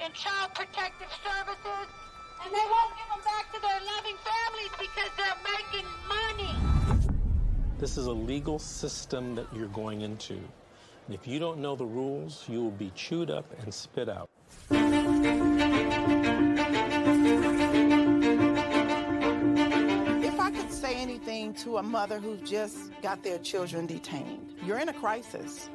and child protective services, and they won't give them back to their loving families because they're making money. This is a legal system that you're going into. And if you don't know the rules, you will be chewed up and spit out. If I could say anything to a mother who just got their children detained, you're in a crisis.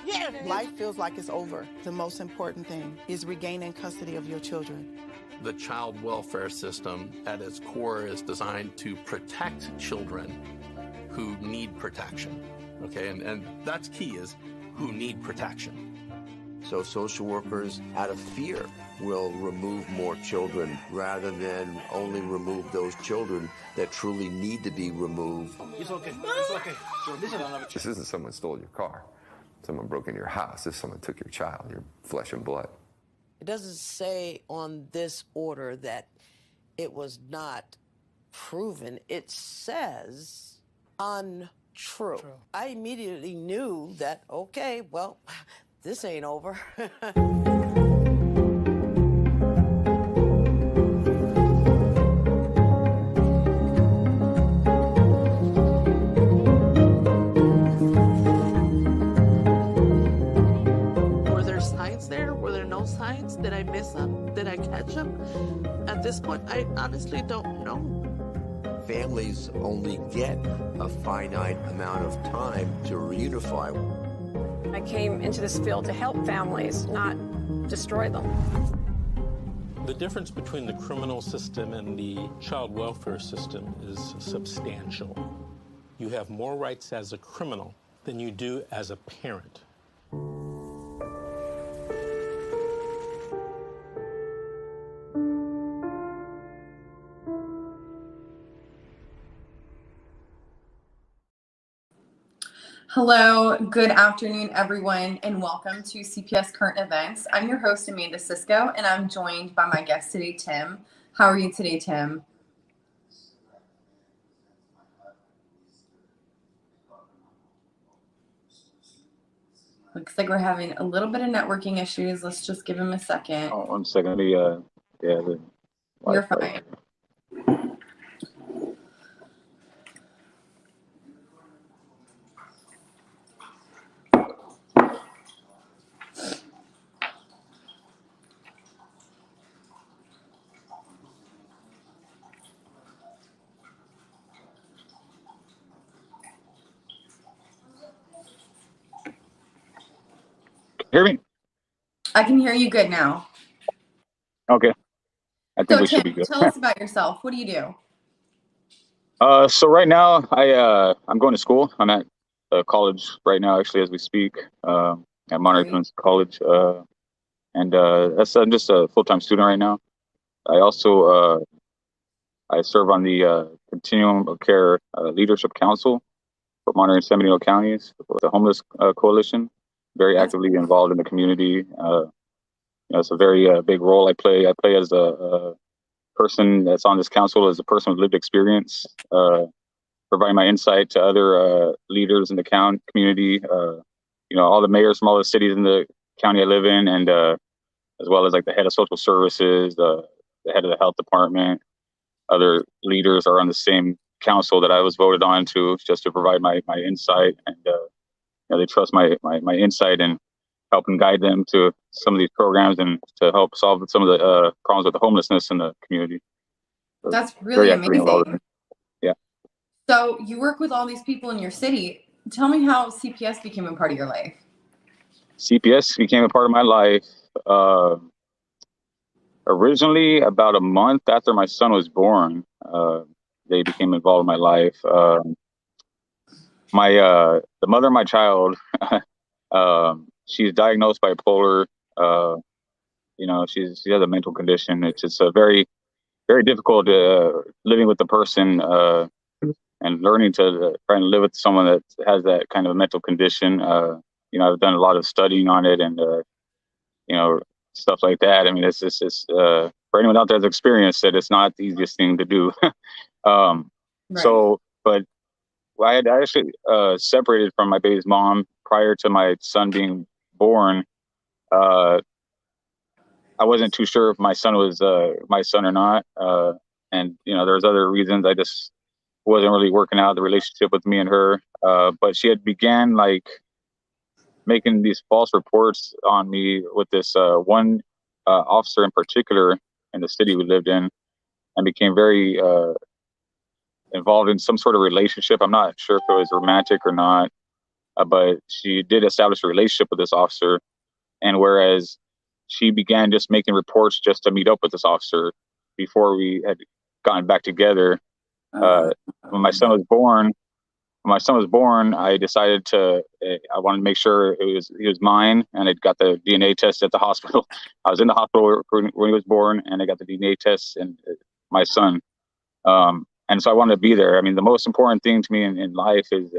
Yeah. Life feels like it's over. The most important thing is regaining custody of your children. The child welfare system at its core is designed to protect children who need protection, okay? And that's key, is who need protection. So social workers, out of fear, will remove more children rather than only remove those children that truly need to be removed. It's okay. It's okay. This isn't someone stole your car. Someone broke into your house. This is someone took your child, your flesh and blood. It doesn't say on this order that it was not proven. It says untrue. True. I immediately knew that, okay, well, this ain't over. Were there signs there? Were there no signs? Did I miss them? Did I catch them? At this point, I honestly don't know. Families only get a finite amount of time to reunify. I came into this field to help families, not destroy them. The difference between the criminal system and the child welfare system is substantial. You have more rights as a criminal than you do as a parent. Hello, good afternoon, everyone, and welcome to CPS Current Events. I'm your host, Amanda Cisco, and I'm joined by my guest today, Tim. How are you today, Tim? Looks like we're having a little bit of networking issues. Let's just give him a second. Oh, 1 second. You're fine. Hear me? I can hear you good now. Okay. I think So, we should be Tim, good. tell us about yourself. What do you do? So right now, I'm going to school. I'm at college right now, actually, as we speak, at Monterey Community College, and I'm just a full-time student right now. I also I serve on the Continuum of Care Leadership Council for Monterey and San Benito counties, for the Homeless Coalition. Very actively involved in the community. It's a very big role I play. I play as a person that's on this council, as a person with lived experience, providing my insight to other leaders in the community. All the mayors from all the cities in the county I live in, and as well as like the head of social services, the head of the health department. Other leaders are on the same council that I was voted on to, just to provide my insight, and they trust my insight and help and guide them to some of these programs and to help solve some of the problems with the homelessness in the community. So that's really amazing. Yeah. So you work with all these people in your city. Tell me how CPS became a part of your life. CPS became a part of my life originally about a month after my son was born. They became involved in my life. The mother of my child, she's diagnosed bipolar. She has a mental condition. It's just a very, very difficult living with the person and learning to try and live with someone that has that kind of a mental condition. I've done a lot of studying on it and stuff like that. I mean, it's for anyone out there that's experienced it, it's not the easiest thing to do. Right. So, but I had actually separated from my baby's mom prior to my son being born. I wasn't too sure if my son was my son or not. And there's other reasons. I just wasn't really working out the relationship with me and her. But she had began like making these false reports on me with this one officer in particular in the city we lived in, and became very involved in some sort of relationship. I'm not sure if it was romantic or not, but she did establish a relationship with this officer. And whereas she began just making reports just to meet up with this officer before we had gotten back together. When my son was born, I decided I wanted to make sure he was mine, and I got the DNA test at the hospital. I was in the hospital when he was born, and I got the DNA test and my son. And so I wanted to be there. I mean, the most important thing to me in life is,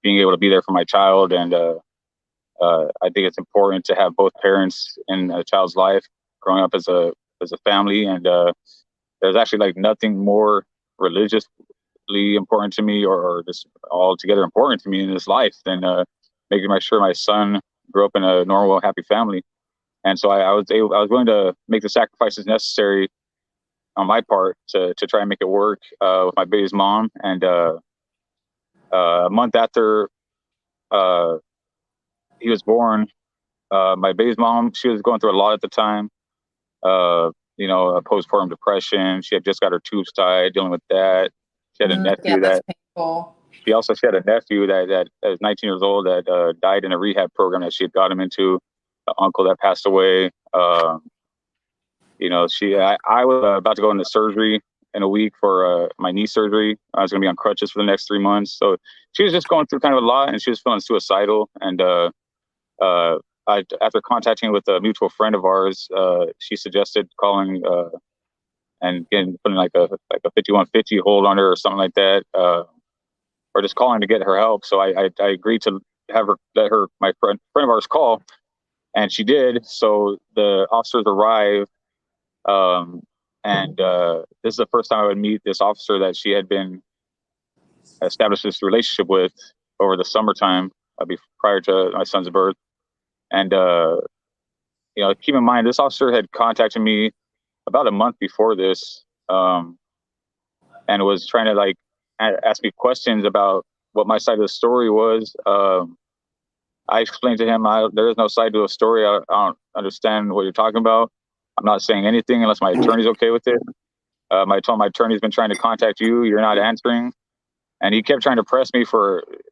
being able to be there for my child. And I think it's important to have both parents in a child's life growing up as a family. And there's actually like nothing more religiously important to me or just altogether important to me in this life than making sure my son grew up in a normal, happy family. And so I was willing to make the sacrifices necessary on my part to try and make it work with my baby's mom. And a month after he was born, my baby's mom, she was going through a lot at the time. Postpartum depression. She had just got her tubes tied, dealing with that. She had a nephew that's painful. She had a nephew that was 19 years old that died in a rehab program that she had got him into. An uncle that passed away. I was about to go into surgery in a week for my knee surgery. I was going to be on crutches for the next 3 months. So she was just going through kind of a lot, and she was feeling suicidal. And after contacting with a mutual friend of ours, she suggested calling and putting like a 5150 hold on her or something like that, or just calling to get her help. So I agreed to let my friend of ours call, and she did. So the officers arrived, and this is the first time I would meet this officer that she had been established this relationship with over the summertime prior to my son's birth. And keep in mind, this officer had contacted me about a month before this, and was trying to ask me questions about what my side of the story was. I explained to him, there is no side to a story. I don't understand what you're talking about. I'm not saying anything unless my attorney's okay with it. I told my attorney's been trying to contact you. You're not answering. And he kept trying to press me to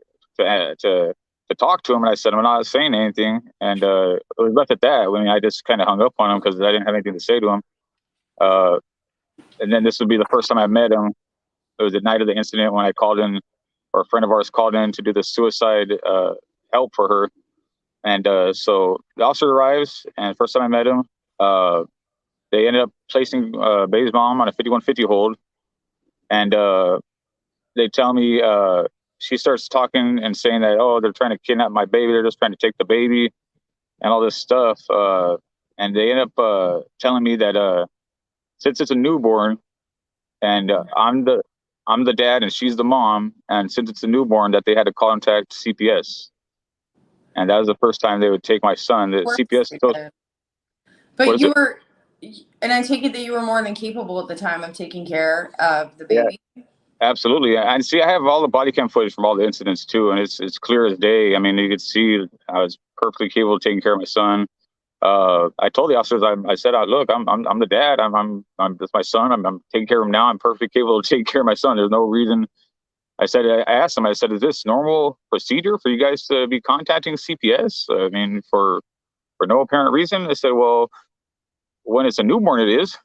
talk to him. And I said, I'm not saying anything. And it was left at that. I mean, I just kind of hung up on him because I didn't have anything to say to him. And then this would be the first time I met him. It was the night of the incident when I called in, or a friend of ours called in to do the suicide help for her. And so the officer arrives, and first time I met him, they ended up placing baby's mom on a 5150 hold. And they tell me, she starts talking and saying that, oh, they're trying to kidnap my baby. They're just trying to take the baby and all this stuff. And they end up telling me that since it's a newborn, and I'm the dad and she's the mom, and since it's a newborn, that they had to contact CPS. And that was the first time they would take my son. The CPS. But you were, and I take it that you were more than capable at the time of taking care of the baby. Yeah, absolutely. And see, I have all the body cam footage from all the incidents too, and it's clear as day. I mean, you could see I was perfectly capable of taking care of my son. I told the officers, I said, look, I'm the dad. That's my son. I'm taking care of him now. I'm perfectly capable of taking care of my son. There's no reason. I asked them, I said, is this normal procedure for you guys to be contacting CPS? I mean, for no apparent reason. They said, well, when it's a newborn, it is.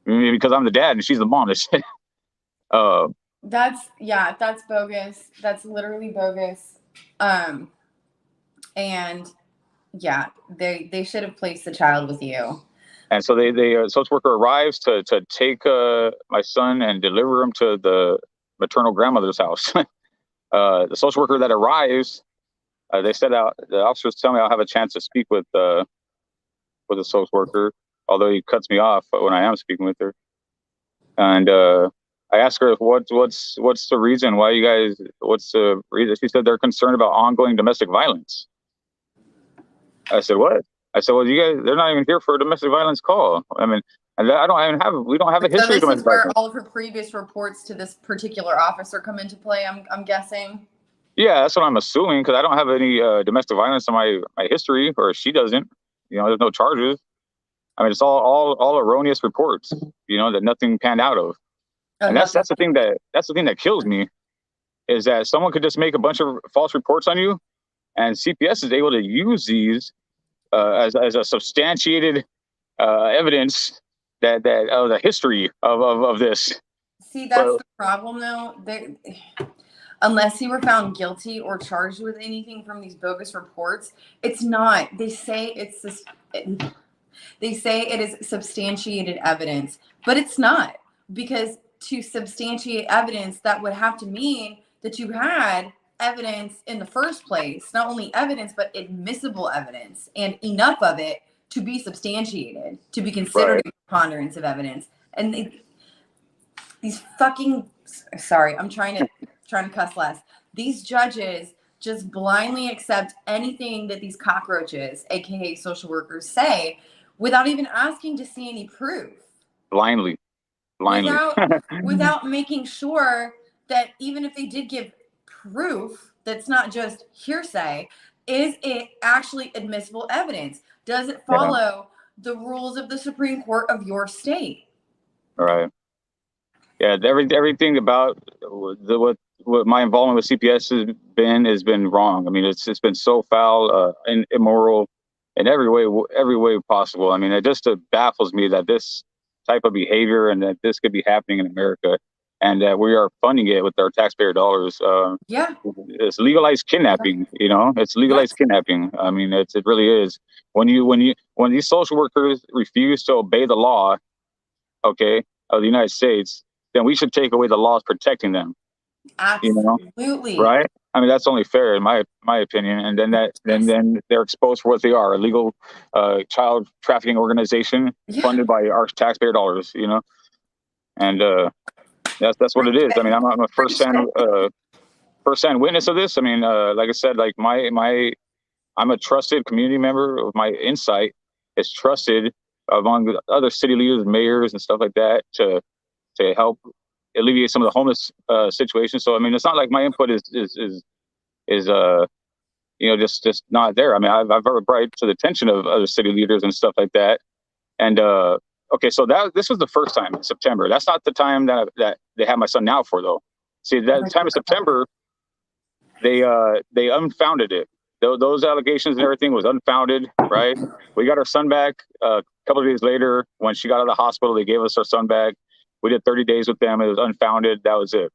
I mean, because I'm the dad and she's the mom. They said, that's bogus. That's literally bogus. And yeah, they should have placed the child with you. And so the social worker arrives to take my son and deliver him to the maternal grandmother's house. The social worker that arrives, they said the officers tell me I'll have a chance to speak with the social worker, although he cuts me off when I am speaking with her. And I asked her, what's the reason? Why you guys? What's the reason? She said they're concerned about ongoing domestic violence. I said, what? I said, well, you guys, they're not even here for a domestic violence call. I mean, and we don't have a history of So this domestic is where violence. all of her previous reports to this particular officer come into play, I'm guessing. Yeah, that's what I'm assuming, because I don't have any domestic violence in my history, or she doesn't. There's no charges. I mean, it's all erroneous reports. That nothing panned out of. And that's the thing that kills me, is that someone could just make a bunch of false reports on you, and CPS is able to use these as a substantiated evidence that of the history of this. See, that's the problem, though. Unless he were found guilty or charged with anything from these bogus reports, it's not. They say They say it is substantiated evidence, but it's not, because to substantiate evidence, that would have to mean that you had evidence in the first place, not only evidence, but admissible evidence, and enough of it to be substantiated, to be considered a preponderance of evidence. And these fucking, sorry, I'm trying to cuss less. These judges just blindly accept anything that these cockroaches, aka social workers, say, without even asking to see any proof. Blindly. Without making sure that even if they did give proof, that's not just hearsay, is it actually admissible evidence? Does it follow the rules of the Supreme Court of your state? Right. Yeah, everything about what my involvement with CPS has been wrong. I mean, it's been so foul and immoral in every way possible. I mean, it just baffles me that this type of behavior and that this could be happening in America, and that we are funding it with our taxpayer dollars. It's legalized kidnapping. It's legalized kidnapping. I mean, it really is. When these social workers refuse to obey the law, of the United States, then we should take away the laws protecting them. Absolutely. Right? I mean, that's only fair in my opinion. And then they're exposed for what they are, a legal child trafficking organization funded by our taxpayer dollars, And that's what it is. I mean, I'm a first-hand witness of this. I mean, like I said, like I'm a trusted community member. Of my insight is trusted among other city leaders, mayors, and stuff like that to help alleviate some of the homeless situation. So I mean, it's not like my input is just not there. I mean, I've brought it to the attention of other city leaders and stuff like that. And so this was the first time in September. That's not the time that they have my son now for, though. See, that time in September, they unfounded it. Those allegations and everything was unfounded, right? We got our son back a couple of days later. When she got out of the hospital, they gave us our son back. We did 30 days with them. It was unfounded. That was it.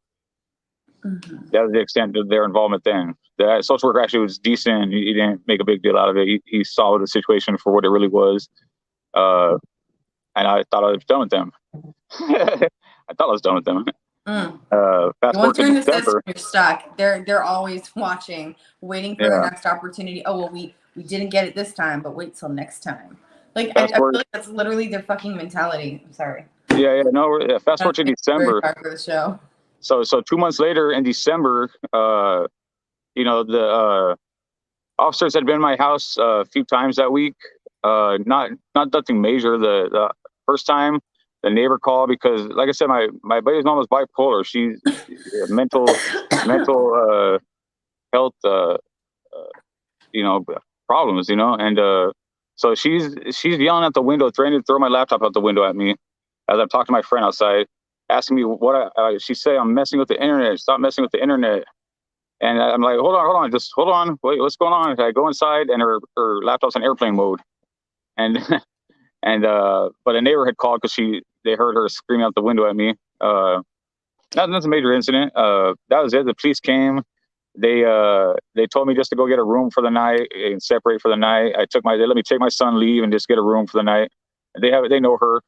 That was the extent of their involvement then. The social worker actually was decent. He didn't make a big deal out of it. He saw the situation for what it really was. And I thought I was done with them. Fast forward to December. You're stuck. They're always watching, waiting for their next opportunity. Oh, well, we didn't get it this time, but wait till next time. Like, I feel like that's literally their fucking mentality. I'm sorry. No. Fast forward to December. For the show. So 2 months later in December, the officers had been in my house a few times that week. Not nothing major. The first time, the neighbor called because, like I said, my buddy's mom was bipolar. She's mental health problems, and so she's yelling at the window, threatening to throw my laptop out the window at me as I'm talking to my friend outside, asking me what she say I'm messing with the internet. Stop messing with the internet. And I'm like, hold on, just hold on. Wait, what's going on? I go inside and her laptop's in airplane mode. And but a neighbor had called because they heard her screaming out the window at me. That's a major incident. That was it. The police came. They told me just to go get a room for the night and separate for the night. They let me take my son, leave, and just get a room for the night. They know her,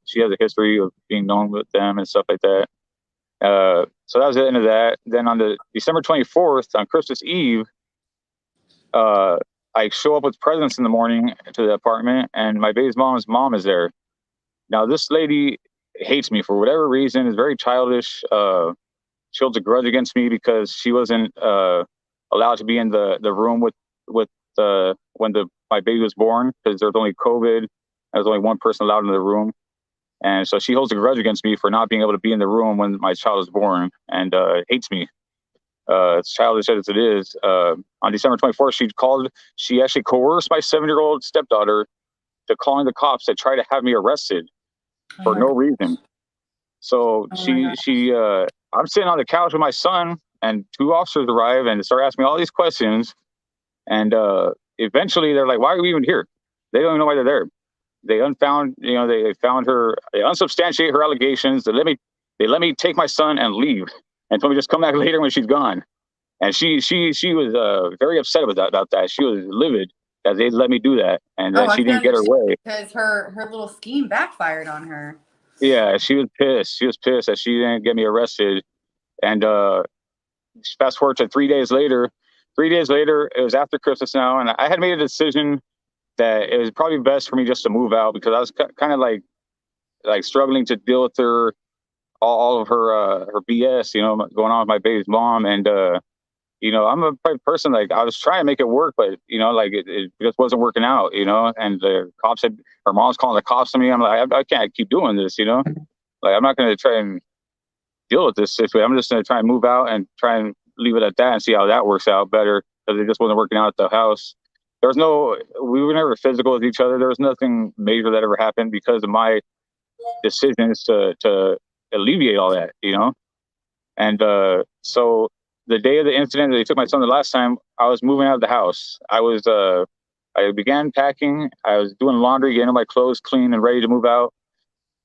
she has a history of being known with them and stuff like that. So that was the end of that. Then on the December 24th, on Christmas Eve, I show up with presents in the morning to the apartment, and my baby's mom's mom is there. Now, this lady hates me for whatever reason, is very childish. She holds a grudge against me because she wasn't allowed to be in the room with when the my baby was born, because there's only COVID. There was only one person allowed in the room. And so she holds a grudge against me for not being able to be in the room when my child was born, and hates me. It's childish as it is. On December 24th, she actually coerced my 7-year-old stepdaughter to calling the cops to try to have me arrested for no reason. So I'm sitting on the couch with my son, and 2 officers arrive and start asking me all these questions. And eventually they're like, why are we even here? They don't even know why they're there. They found her, they unsubstantiate her allegations. They let me take my son and leave, and told me just come back later when she's gone. And she was very upset about that. She was livid that they let me do that, and that she didn't get her way. Because her little scheme backfired on her. Yeah, she was pissed. She was pissed that she didn't get me arrested. And fast forward to 3 days later. 3 days later, it was after Christmas now, and I had made a decision that it was probably best for me just to move out, because I was kind of like struggling to deal with all of her BS, going on with my baby's mom. And I'm a type of person, like, I was trying to make it work, but it just wasn't working out, and the cops her mom's calling the cops on me. I'm like, I can't keep doing this, like, I'm not going to try and deal with this situation. I'm just going to try and move out and try and leave it at that and see how that works out better, because it just wasn't working out at the house. We were never physical with each other. There was nothing major that ever happened because of my decisions to alleviate all that, And so the day of the incident that they took my son the last time, I was moving out of the house. I began packing. I was doing laundry, getting my clothes clean and ready to move out.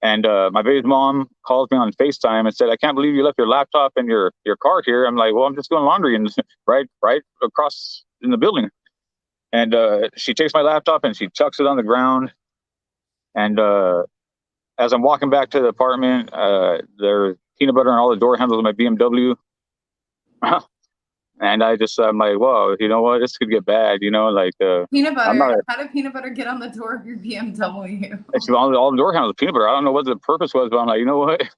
And my baby's mom calls me on FaceTime and said, I can't believe you left your laptop and your car here. I'm like, well, I'm just doing laundry and right across in the building. And she takes my laptop and she chucks it on the ground. And as I'm walking back to the apartment, there's peanut butter on all the door handles of my BMW. And I'm like, whoa, you know what? This could get bad, Peanut butter. How did peanut butter get on the door of your BMW? It's all the door handles of peanut butter. I don't know what the purpose was, but I'm like, you know what? This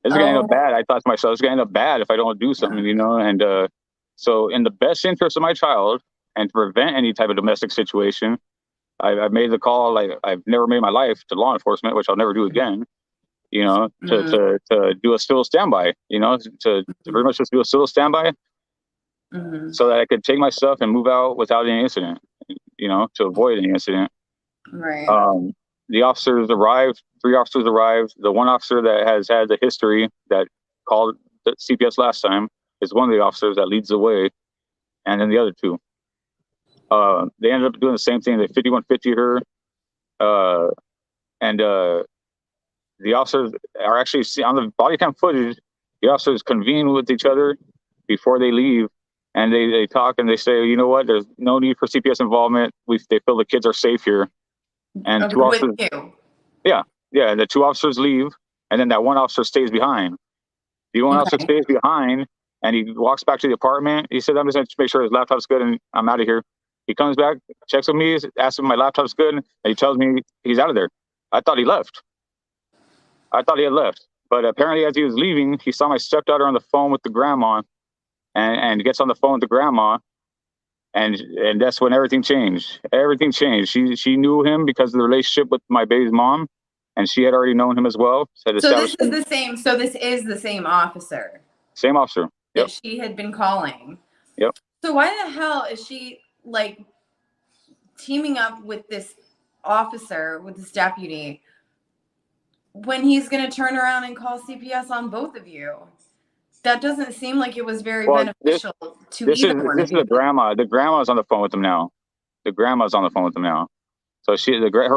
is going to end up bad. I thought to myself, it's going to end up bad if I don't do something, And so in the best interest of my child and to prevent any type of domestic situation, I made the call, like I've never made in my life, to law enforcement, which I'll never do again, to do a civil standby, to pretty much just do a civil standby. So that I could take my stuff and move out without any incident, to avoid any incident. Right. The officers arrived. 3 officers arrived. The one officer that has had the history that called the CPS last time is one of the officers that leads the way, and then the other 2. They ended up doing the same thing. They 5150 her, and the officers are actually on the body cam footage. The officers convene with each other before they leave. And they talk and they say, you know what? There's no need for CPS involvement. They feel the kids are safe here. And 2 officers. Yeah. The 2 officers leave, and then that one officer stays behind. The one officer stays behind, and he walks back to the apartment. He said, "I'm just going to make sure his laptop's good, and I'm out of here." He comes back, checks with me, asks if my laptop's good, and he tells me he's out of there. I thought he left. I thought he had left, but apparently, as he was leaving, he saw my stepdaughter on the phone with the grandma. And gets on the phone with the grandma, and that's when everything changed. Everything changed. She knew him because of the relationship with my baby's mom, and she had already known him as well. So this is the same. So this is the same officer. Same officer. Yep. That she had been calling. Yep. So why the hell is she like teaming up with this officer, with this deputy, when he's going to turn around and call CPS on both of you? That doesn't seem like it was very beneficial to either one. This is the grandma. The grandma's on the phone with them now. So her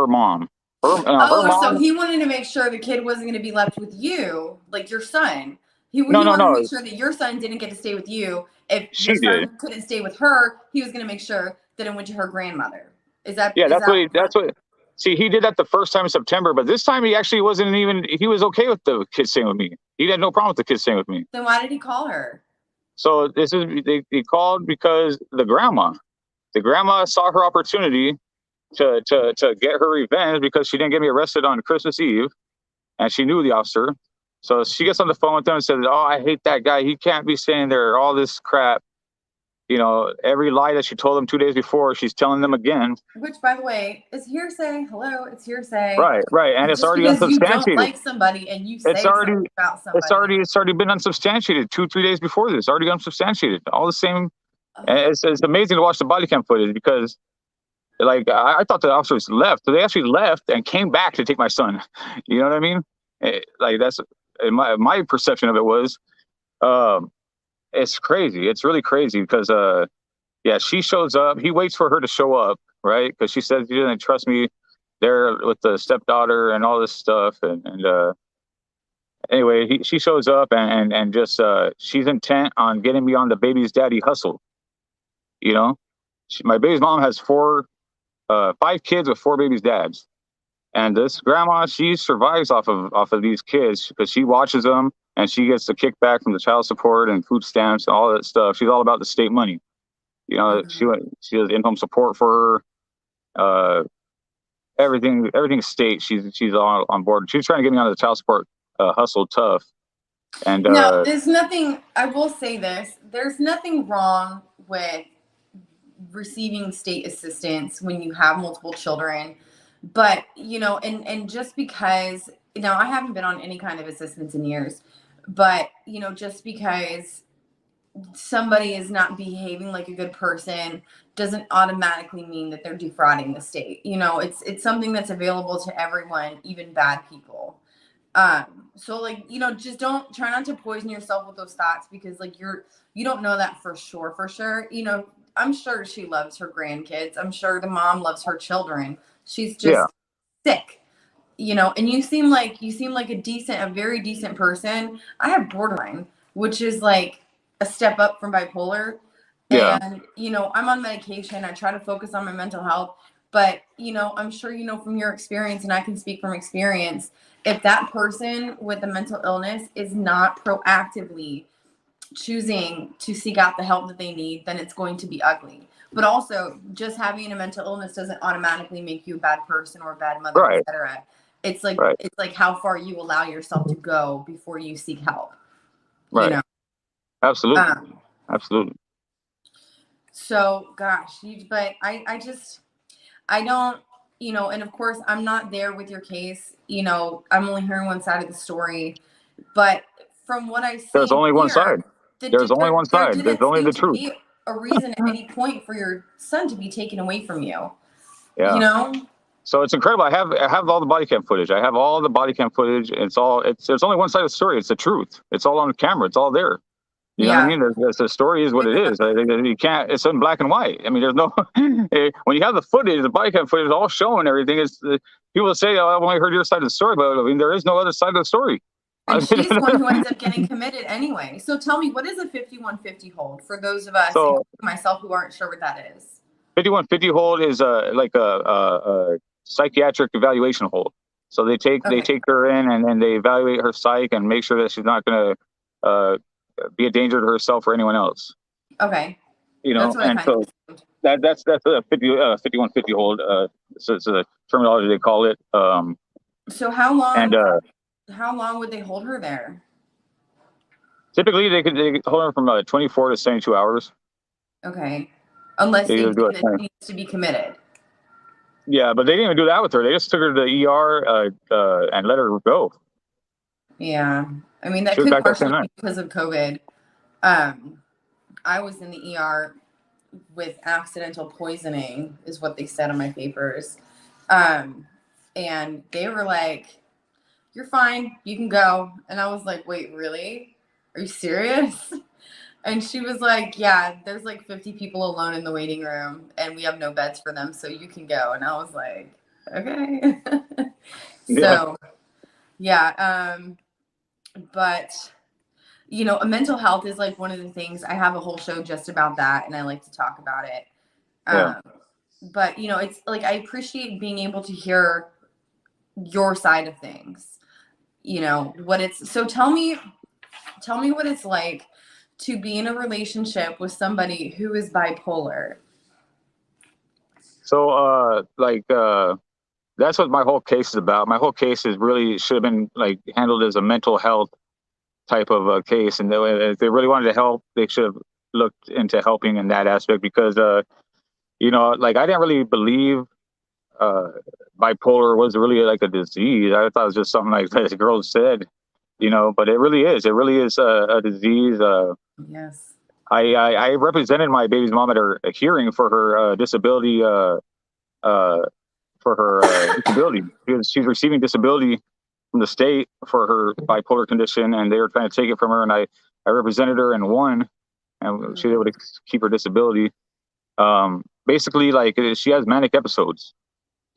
mom. Her mom. So he wanted to make sure the kid wasn't going to be left with you, like your son. He wanted to make sure that your son didn't get to stay with you. If your son couldn't stay with her, he was going to make sure that it went to her grandmother. Is that? Yeah, that's what. See, he did that the first time in September, but this time he actually wasn't even. He was okay with the kids staying with me. He had no problem with the kids staying with me. Then why did he call her? So they called because the grandma saw her opportunity to get her revenge because she didn't get me arrested on Christmas Eve, and she knew the officer. So she gets on the phone with them and says, "Oh, I hate that guy. He can't be staying there. All this crap." every lie that she told them 2 days before, she's telling them again. Which, by the way, is hearsay. Hello, it's hearsay. Right. And it's just already because you don't unsubstantiated. like somebody and you say It's already something about somebody. it's already been unsubstantiated 2-3 days before this. Already unsubstantiated. All the same. And it's amazing to watch the body cam footage because, like, I thought the officers left, so they actually left and came back to take my son. You know what I mean? Like, that's my perception of it was, it's crazy. It's really crazy because, she shows up. He waits for her to show up, right? Because she says she doesn't trust me there with the stepdaughter and all this stuff. And anyway, she shows up and just she's intent on getting me on the baby's daddy hustle. My baby's mom has 5 kids with 4 babies' dads, and this grandma, she survives off of these kids because she watches them and she gets the kickback from the child support and food stamps and all that stuff. She's all about the state money. She does in-home support for her, everything state. She's all on board. She's trying to get me on the child support hustle tough. And no, there's nothing. I will say this: there's nothing wrong with receiving state assistance when you have multiple children, but and just because I haven't been on any kind of assistance in years, but just because somebody is not behaving like a good person doesn't automatically mean that they're defrauding the state. It's something that's available to everyone, even bad people. So just try not to poison yourself with those thoughts because you don't know that for sure. I'm sure she loves her grandkids. I'm sure the mom loves her children. She's just sick, and you seem like a very decent person. I have borderline, which is like a step up from bipolar. Yeah. And, I'm on medication. I try to focus on my mental health, but, I'm sure, from your experience, and I can speak from experience, if that person with a mental illness is not proactively choosing to seek out the help that they need, then it's going to be ugly. But also, just having a mental illness doesn't automatically make you a bad person or a bad mother, Right. etc. It's like it's like how far you allow yourself to go before you seek help. Right. Absolutely. Absolutely. So, gosh, but I don't, and of course, I'm not there with your case. I'm only hearing one side of the story, but from what I see, there's only one side. There's only one side. There's only the truth. Be a reason at any point for your son to be taken away from you. Yeah. So it's incredible. I have all the body cam footage. I have all the body cam footage. There's only one side of the story. It's the truth. It's all on camera. It's all there. You know what I mean? The story is what it is. You can't. It's in black and white. I mean, there's no. When you have the footage, the body cam footage, all showing everything. People say, "Oh, I've only heard your side of the story," but I mean, there is no other side of the story. And she's the one who ends up getting committed anyway. So tell me, what is a 5150 hold for those of us, including myself, who aren't sure what that is? 5150 hold is like a psychiatric evaluation hold. So they take her in and then they evaluate her psych and make sure that she's not going to be a danger to herself or anyone else. Okay. That's a 5150 hold. So it's a terminology they call it. So how long would they hold her there? Typically, they could hold her from 24 to 72 hours. Okay. Unless they think that she needs to be committed. Yeah, but they didn't even do that with her. They just took her to the ER and let her go. Yeah. I mean, that could partially be because of COVID. I was in the ER with accidental poisoning, is what they said on my papers. And they were like, "You're fine. You can go." And I was like, "Wait, really? Are you serious?" And she was like, "Yeah, there's like 50 people alone in the waiting room and we have no beds for them, so you can go." And I was like, "Okay." So, yeah. But, mental health is like one of the things. I have a whole show just about that and I like to talk about it. But, it's like, I appreciate being able to hear your side of things, so tell me what it's like to be in a relationship with somebody who is bipolar. So, that's what my whole case is about. My whole case should have been handled as a mental health type of case. And if they really wanted to help, they should have looked into helping in that aspect because, you know, like I didn't really believe bipolar was really like a disease. I thought it was just something like this girl said, you know, but it really is. It really is a disease. Yes. I represented my baby's mom at her hearing for her disability, disability. She's receiving disability from the state for her bipolar condition, and they were trying to take it from her, and I represented her and won, and she was able to keep her disability. Basically, like she has manic episodes,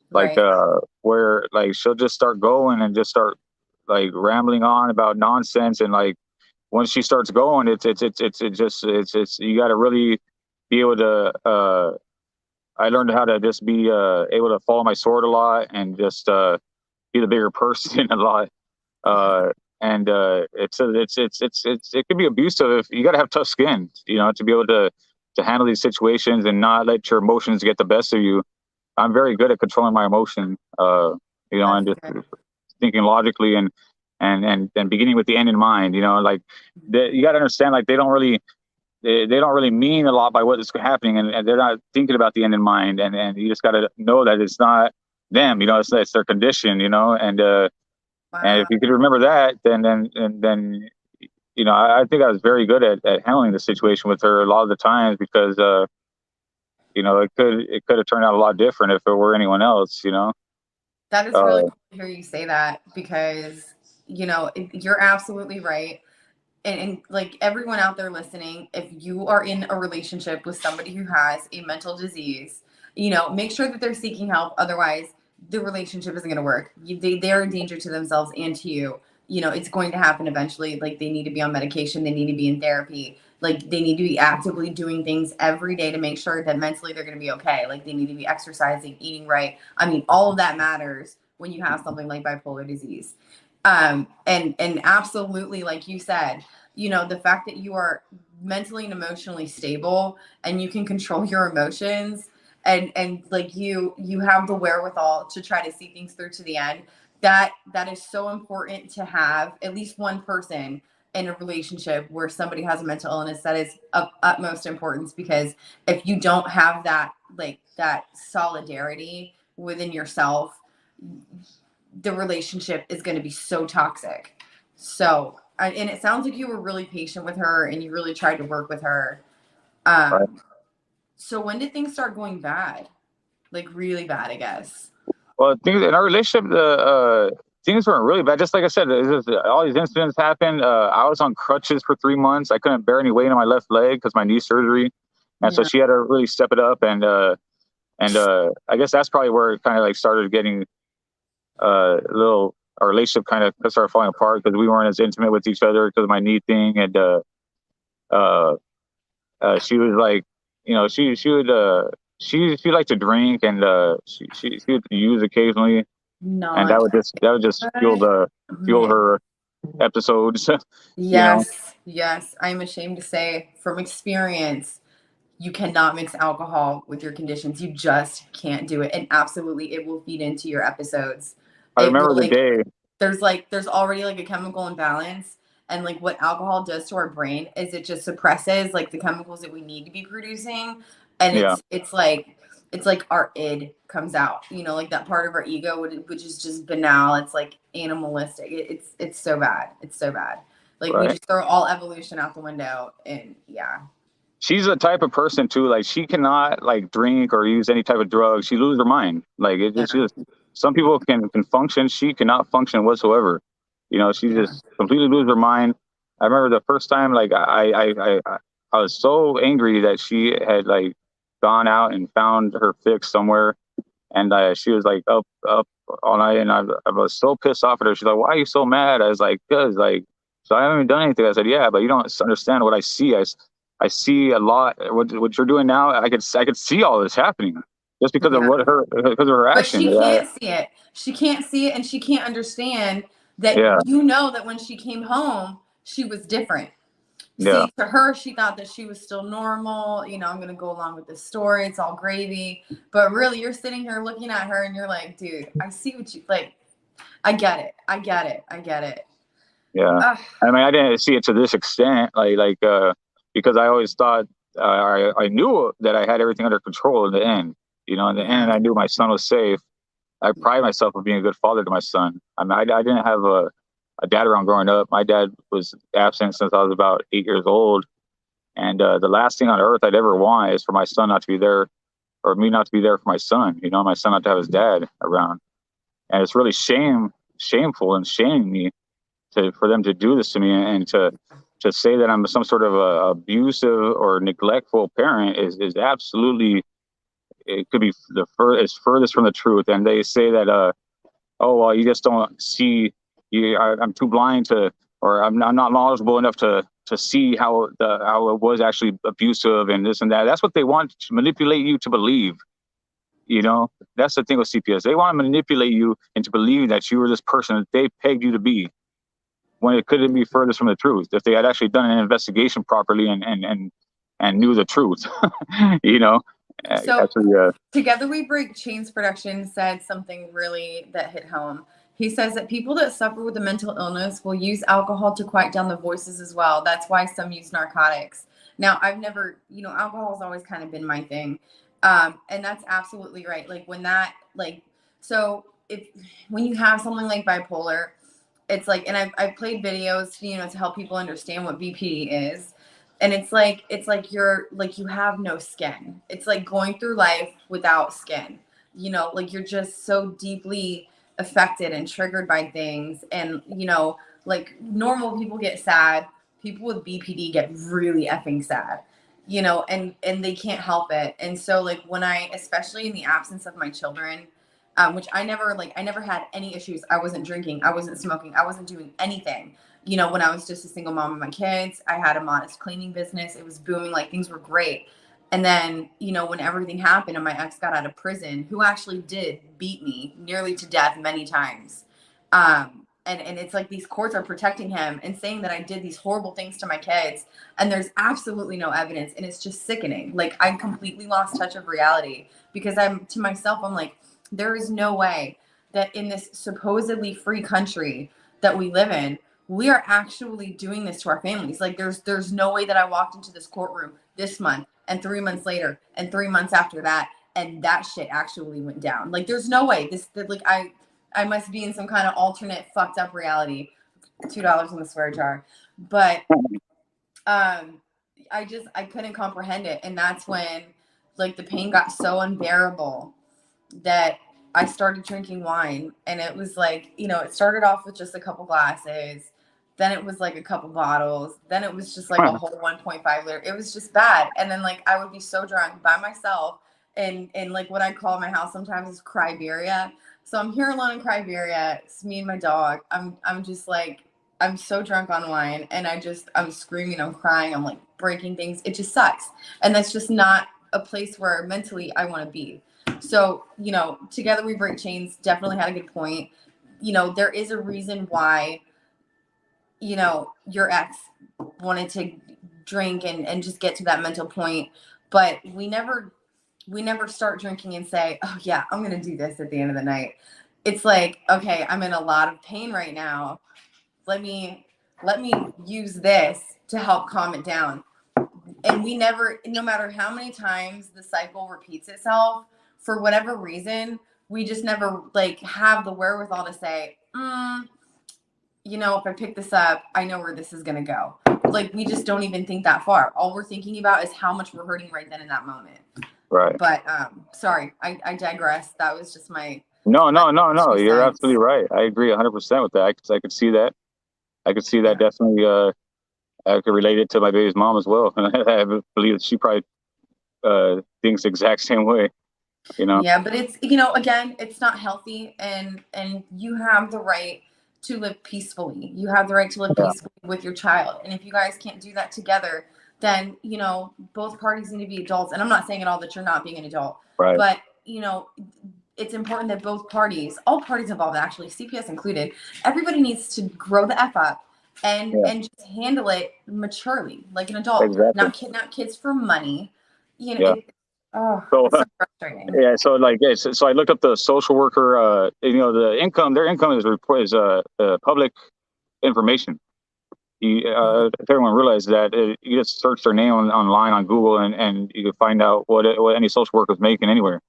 like Right. where like she'll just start going and just start like rambling on about nonsense, and like once she starts going, it's you got to really be able to. I learned how to just be able to follow my sword a lot and just be the bigger person a lot. And it can be abusive. If you got to have tough skin, you know, to be able to handle these situations and not let your emotions get the best of you. I'm very good at controlling my emotion, you know, and just thinking logically and beginning with the end in mind. You know, like you got to understand, like they don't really mean a lot by what is happening, and they're not thinking about the end in mind. And you just got to know that it's not them. You know, it's their condition. You know, and if you could remember that, then you know, I think I was very good at handling the situation with her a lot of the times because you know, it could have turned out a lot different if it were anyone else. You know. That is really cool to hear you say that because, you know, you're absolutely right. And like everyone out there listening, if you are in a relationship with somebody who has a mental disease, you know, make sure that they're seeking help. Otherwise, the relationship isn't going to work. They're in danger to themselves and to you. You know, it's going to happen eventually. Like they need to be on medication. They need to be in therapy. Like they need to be actively doing things every day to make sure that mentally they're going to be okay. Like they need to be exercising, eating right. I mean, all of that matters when you have something like bipolar disease. And absolutely, like you said, you know, the fact that you are mentally and emotionally stable and you can control your emotions and like you have the wherewithal to try to see things through to the end, that is so important to have at least one person in a relationship where somebody has a mental illness. That is of utmost importance, because if you don't have that, like that solidarity within yourself, the relationship is going to be so toxic. So, and it sounds like you were really patient with her and you really tried to work with her. Right. So when did things start going bad? Like really bad, I guess. Well, things in our relationship, things weren't really bad. Just like I said, all these incidents happened. I was on crutches for 3 months. I couldn't bear any weight on my left leg because my knee surgery, and so she had to really step it up. And I guess that's probably where it kind of like started getting a little. Our relationship kind of started falling apart because we weren't as intimate with each other because of my knee thing. And she was like, you know, she would she liked to drink, and she would use occasionally, and that would just fuel her episodes. You know. Yes. I'm ashamed to say from experience, you cannot mix alcohol with your conditions. You just can't do it. And absolutely, it will feed into your episodes. I It remember will, the like, day. there's already like a chemical imbalance. And like what alcohol does to our brain is it just suppresses like the chemicals that we need to be producing. And Yeah. it's like our id comes out, you know, like that part of our ego, which is just banal. It's like animalistic. It's so bad. It's so bad. Like we Right. just throw all evolution out the window. And yeah. She's the type of person too. Like she cannot like drink or use any type of drug. She loses her mind. Like it's just some people can function. She cannot function whatsoever. You know, she just completely loses her mind. I remember the first time, like I was so angry that she had like gone out and found her fix somewhere, and she was like up all night, and I was so pissed off at her. She's like, "Why are you so mad?" I was like, "Cause like, so I haven't even done anything." I said, "Yeah, but you don't understand what I see. I see a lot. What you're doing now, I could see all this happening just because of because of her But action." she can't see it. She can't see it, and she can't understand that, Yeah. you know, that when she came home, she was different. Yeah. See, to her, she thought that she was still normal. You know, I'm going to go along with this story. It's all gravy. But really, you're sitting here looking at her and you're like, dude, I see what you like. I get it. I get it. I get it. Yeah. I mean, I didn't see it to this extent. because I always thought I knew that I had everything under control in the end. You know, in the end, I knew my son was safe. I pride myself on being a good father to my son. I mean, I didn't have a dad around growing up. My dad was absent since I was about 8 years old. And the last thing on earth I'd ever want is for my son not to be there, or me not to be there for my son. You know, my son not to have his dad around. And it's really shameful and shaming me for them to do this to me, and to say that I'm some sort of a abusive or neglectful parent is absolutely, it could be it's furthest from the truth. And they say that oh well, you just don't see, I'm too blind to, or I'm not knowledgeable enough to see how it was actually abusive and this and that. That's what they want to manipulate you to believe. You know, that's the thing with CPS. They want to manipulate you into believing that you were this person that they pegged you to be, when it couldn't be furthest from the truth. If they had actually done an investigation properly and knew the truth, you know. So actually, Together We Break Chains Production said something really that hit home. He says that people that suffer with a mental illness will use alcohol to quiet down the voices as well. That's why some use narcotics. Now, I've never, alcohol has always kind of been my thing. And that's absolutely right. Like when when you have something like bipolar, it's like, and I've played videos, to help people understand what BPD is. And it's like you have no skin. It's like going through life without skin, like you're just so deeply affected and triggered by things. And, like normal people get sad. People with BPD get really effing sad, and they can't help it. And so like when especially in the absence of my children, which I never had any issues. I wasn't drinking. I wasn't smoking. I wasn't doing anything. When I was just a single mom of my kids, I had a modest cleaning business. It was booming. Like things were great. And then, when everything happened and my ex got out of prison, who actually did beat me nearly to death many times. And it's like these courts are protecting him and saying that I did these horrible things to my kids. And there's absolutely no evidence. And it's just sickening. Like I completely lost touch of reality because I'm like, there is no way that in this supposedly free country that we live in, we are actually doing this to our families. Like there's no way that I walked into this courtroom this month and 3 months later and 3 months after that, and that shit actually went down. Like there's no way I must be in some kind of alternate fucked up reality. $2 in the swear jar. But I couldn't comprehend it. And that's when like the pain got so unbearable that I started drinking wine. And it was like, it started off with just a couple glasses. Then it was like a couple bottles. Then it was just like a whole 1.5 liter. It was just bad. And then like I would be so drunk by myself and like what I call my house sometimes is Cryberia. So I'm here alone in Cryberia. It's me and my dog. I'm just like, I'm so drunk on wine and I'm screaming, I'm crying, I'm like breaking things. It just sucks. And that's just not a place where mentally I want to be. So, Together We Break Chains definitely had a good point. There is a reason why, your ex wanted to drink and just get to that mental point. But we never start drinking and say, oh yeah, I'm going to do this at the end of the night. It's like, okay, I'm in a lot of pain right now. Let me use this to help calm it down. And we never, no matter how many times the cycle repeats itself, for whatever reason, we just never like have the wherewithal to say, if I pick this up, I know where this is going to go. Like, we just don't even think that far. All we're thinking about is how much we're hurting right then in that moment. right. But, sorry, I digress. That was just my. No. You're absolutely right. I agree 100% with that. I could see that. I could see that definitely. I could relate it to my baby's mom as well. I believe that she probably thinks the exact same way. Yeah, but it's, again, it's not healthy, and you have the right to live peacefully. You have the right to live peacefully with your child. And if you guys can't do that together, then, both parties need to be adults. And I'm not saying at all that you're not being an adult, right. But, it's important that both parties, all parties involved, actually, CPS included, everybody needs to grow the F up and just handle it maturely, like an adult, not kidnap kids for money. So frustrating. Yeah, so like, so I looked up the social worker. Their income is public information. if everyone realized that, you just search their name online on Google and you can find out what any social worker is making anywhere.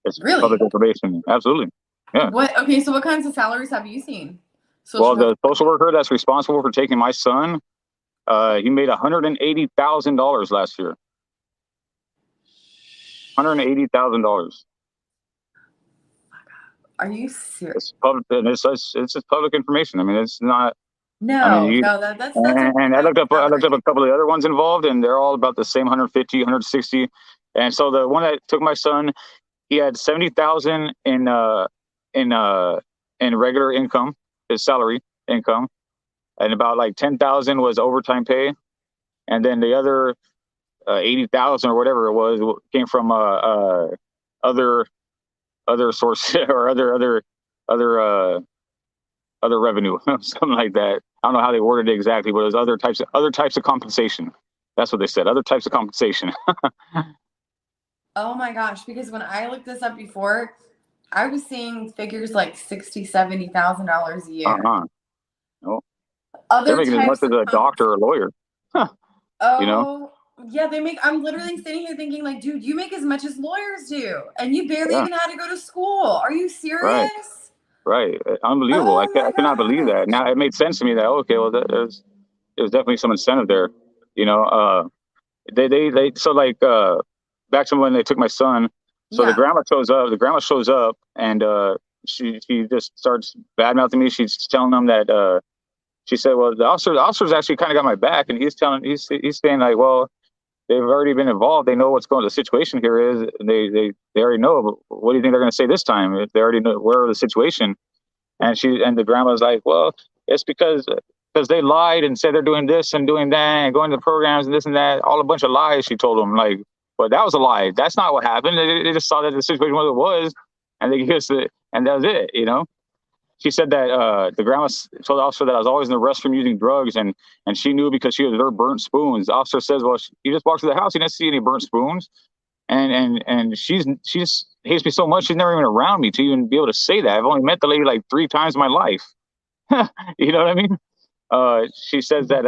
It's Really? public information. Absolutely. Yeah. Okay, so what kinds of salaries have you seen? Well, the social worker that's responsible for taking my son, he made $180,000 last year. $180,000. Are you serious? It's public, and it's just public information. I mean, it's not. No, I mean, that's and I looked up a couple of the other ones involved, and they're all about the same 150, 160. And so the one that took my son, he had 70,000 in regular income, his salary income, and about like 10,000 was overtime pay, and then the other 80,000 or whatever it was came from other sources or other revenue, something like that. I don't know how they worded it exactly, but it was other types of compensation. That's what they said. Other types of compensation. Oh my gosh, because when I looked this up before, I was seeing figures like $60,000-$70,000 a year. No. Other They're making as much types as of a doctor or a lawyer. Oh, You know? yeah, I'm literally sitting here thinking like, dude, you make as much as lawyers do, and you barely Yeah. even had to go to school. Are you serious? Right. Unbelievable. Oh I my cannot believe that. Now it made sense to me that, okay, well, there's definitely some incentive there. You know, they so like back to when they took my son. So Yeah. the grandma shows up and she just starts bad mouthing me. She's telling them that she said, well, the officer's actually kind of got my back, and he's saying like, well, they've already been involved. They know what's going. The situation here is they already know. But what do you think they're going to say this time? If they already know where the situation. And the grandma's like, well, it's because they lied and said they're doing this and doing that and going to programs and this and that. All a bunch of lies. She told them like, but that was a lie. That's not what happened. They just saw that the situation was what it was, and they just and that was it. You know. She said that the grandma told the officer that I was always in the restroom using drugs, and she knew because she was there burnt spoons. The officer says, well, you just walked to the house, you didn't see any burnt spoons, and she just hates me so much. She's never even around me to even be able to say that. I've only met the lady like 3 times in my life. You know what I mean? She says that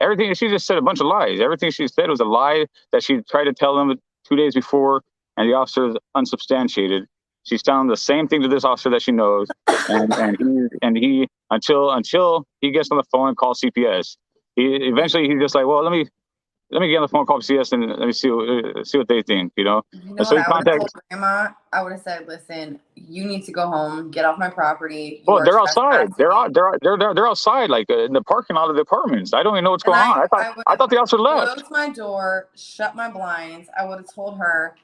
everything, she just said a bunch of lies. Everything she said was a lie that she tried to tell them 2 days before, and the officer is unsubstantiated. She's telling the same thing to this officer that she knows, and he until he gets on the phone and calls CPS. He's just like, well, let me get on the phone and call CPS and let me see what they think, you know. You know So what I would have told Grandma? I would have said, listen, you need to go home, get off my property. Well, they're outside. They're outside, like in the parking lot of the apartments. I don't even know what's going on. I thought the officer left. Closed my door, shut my blinds. I would have told her,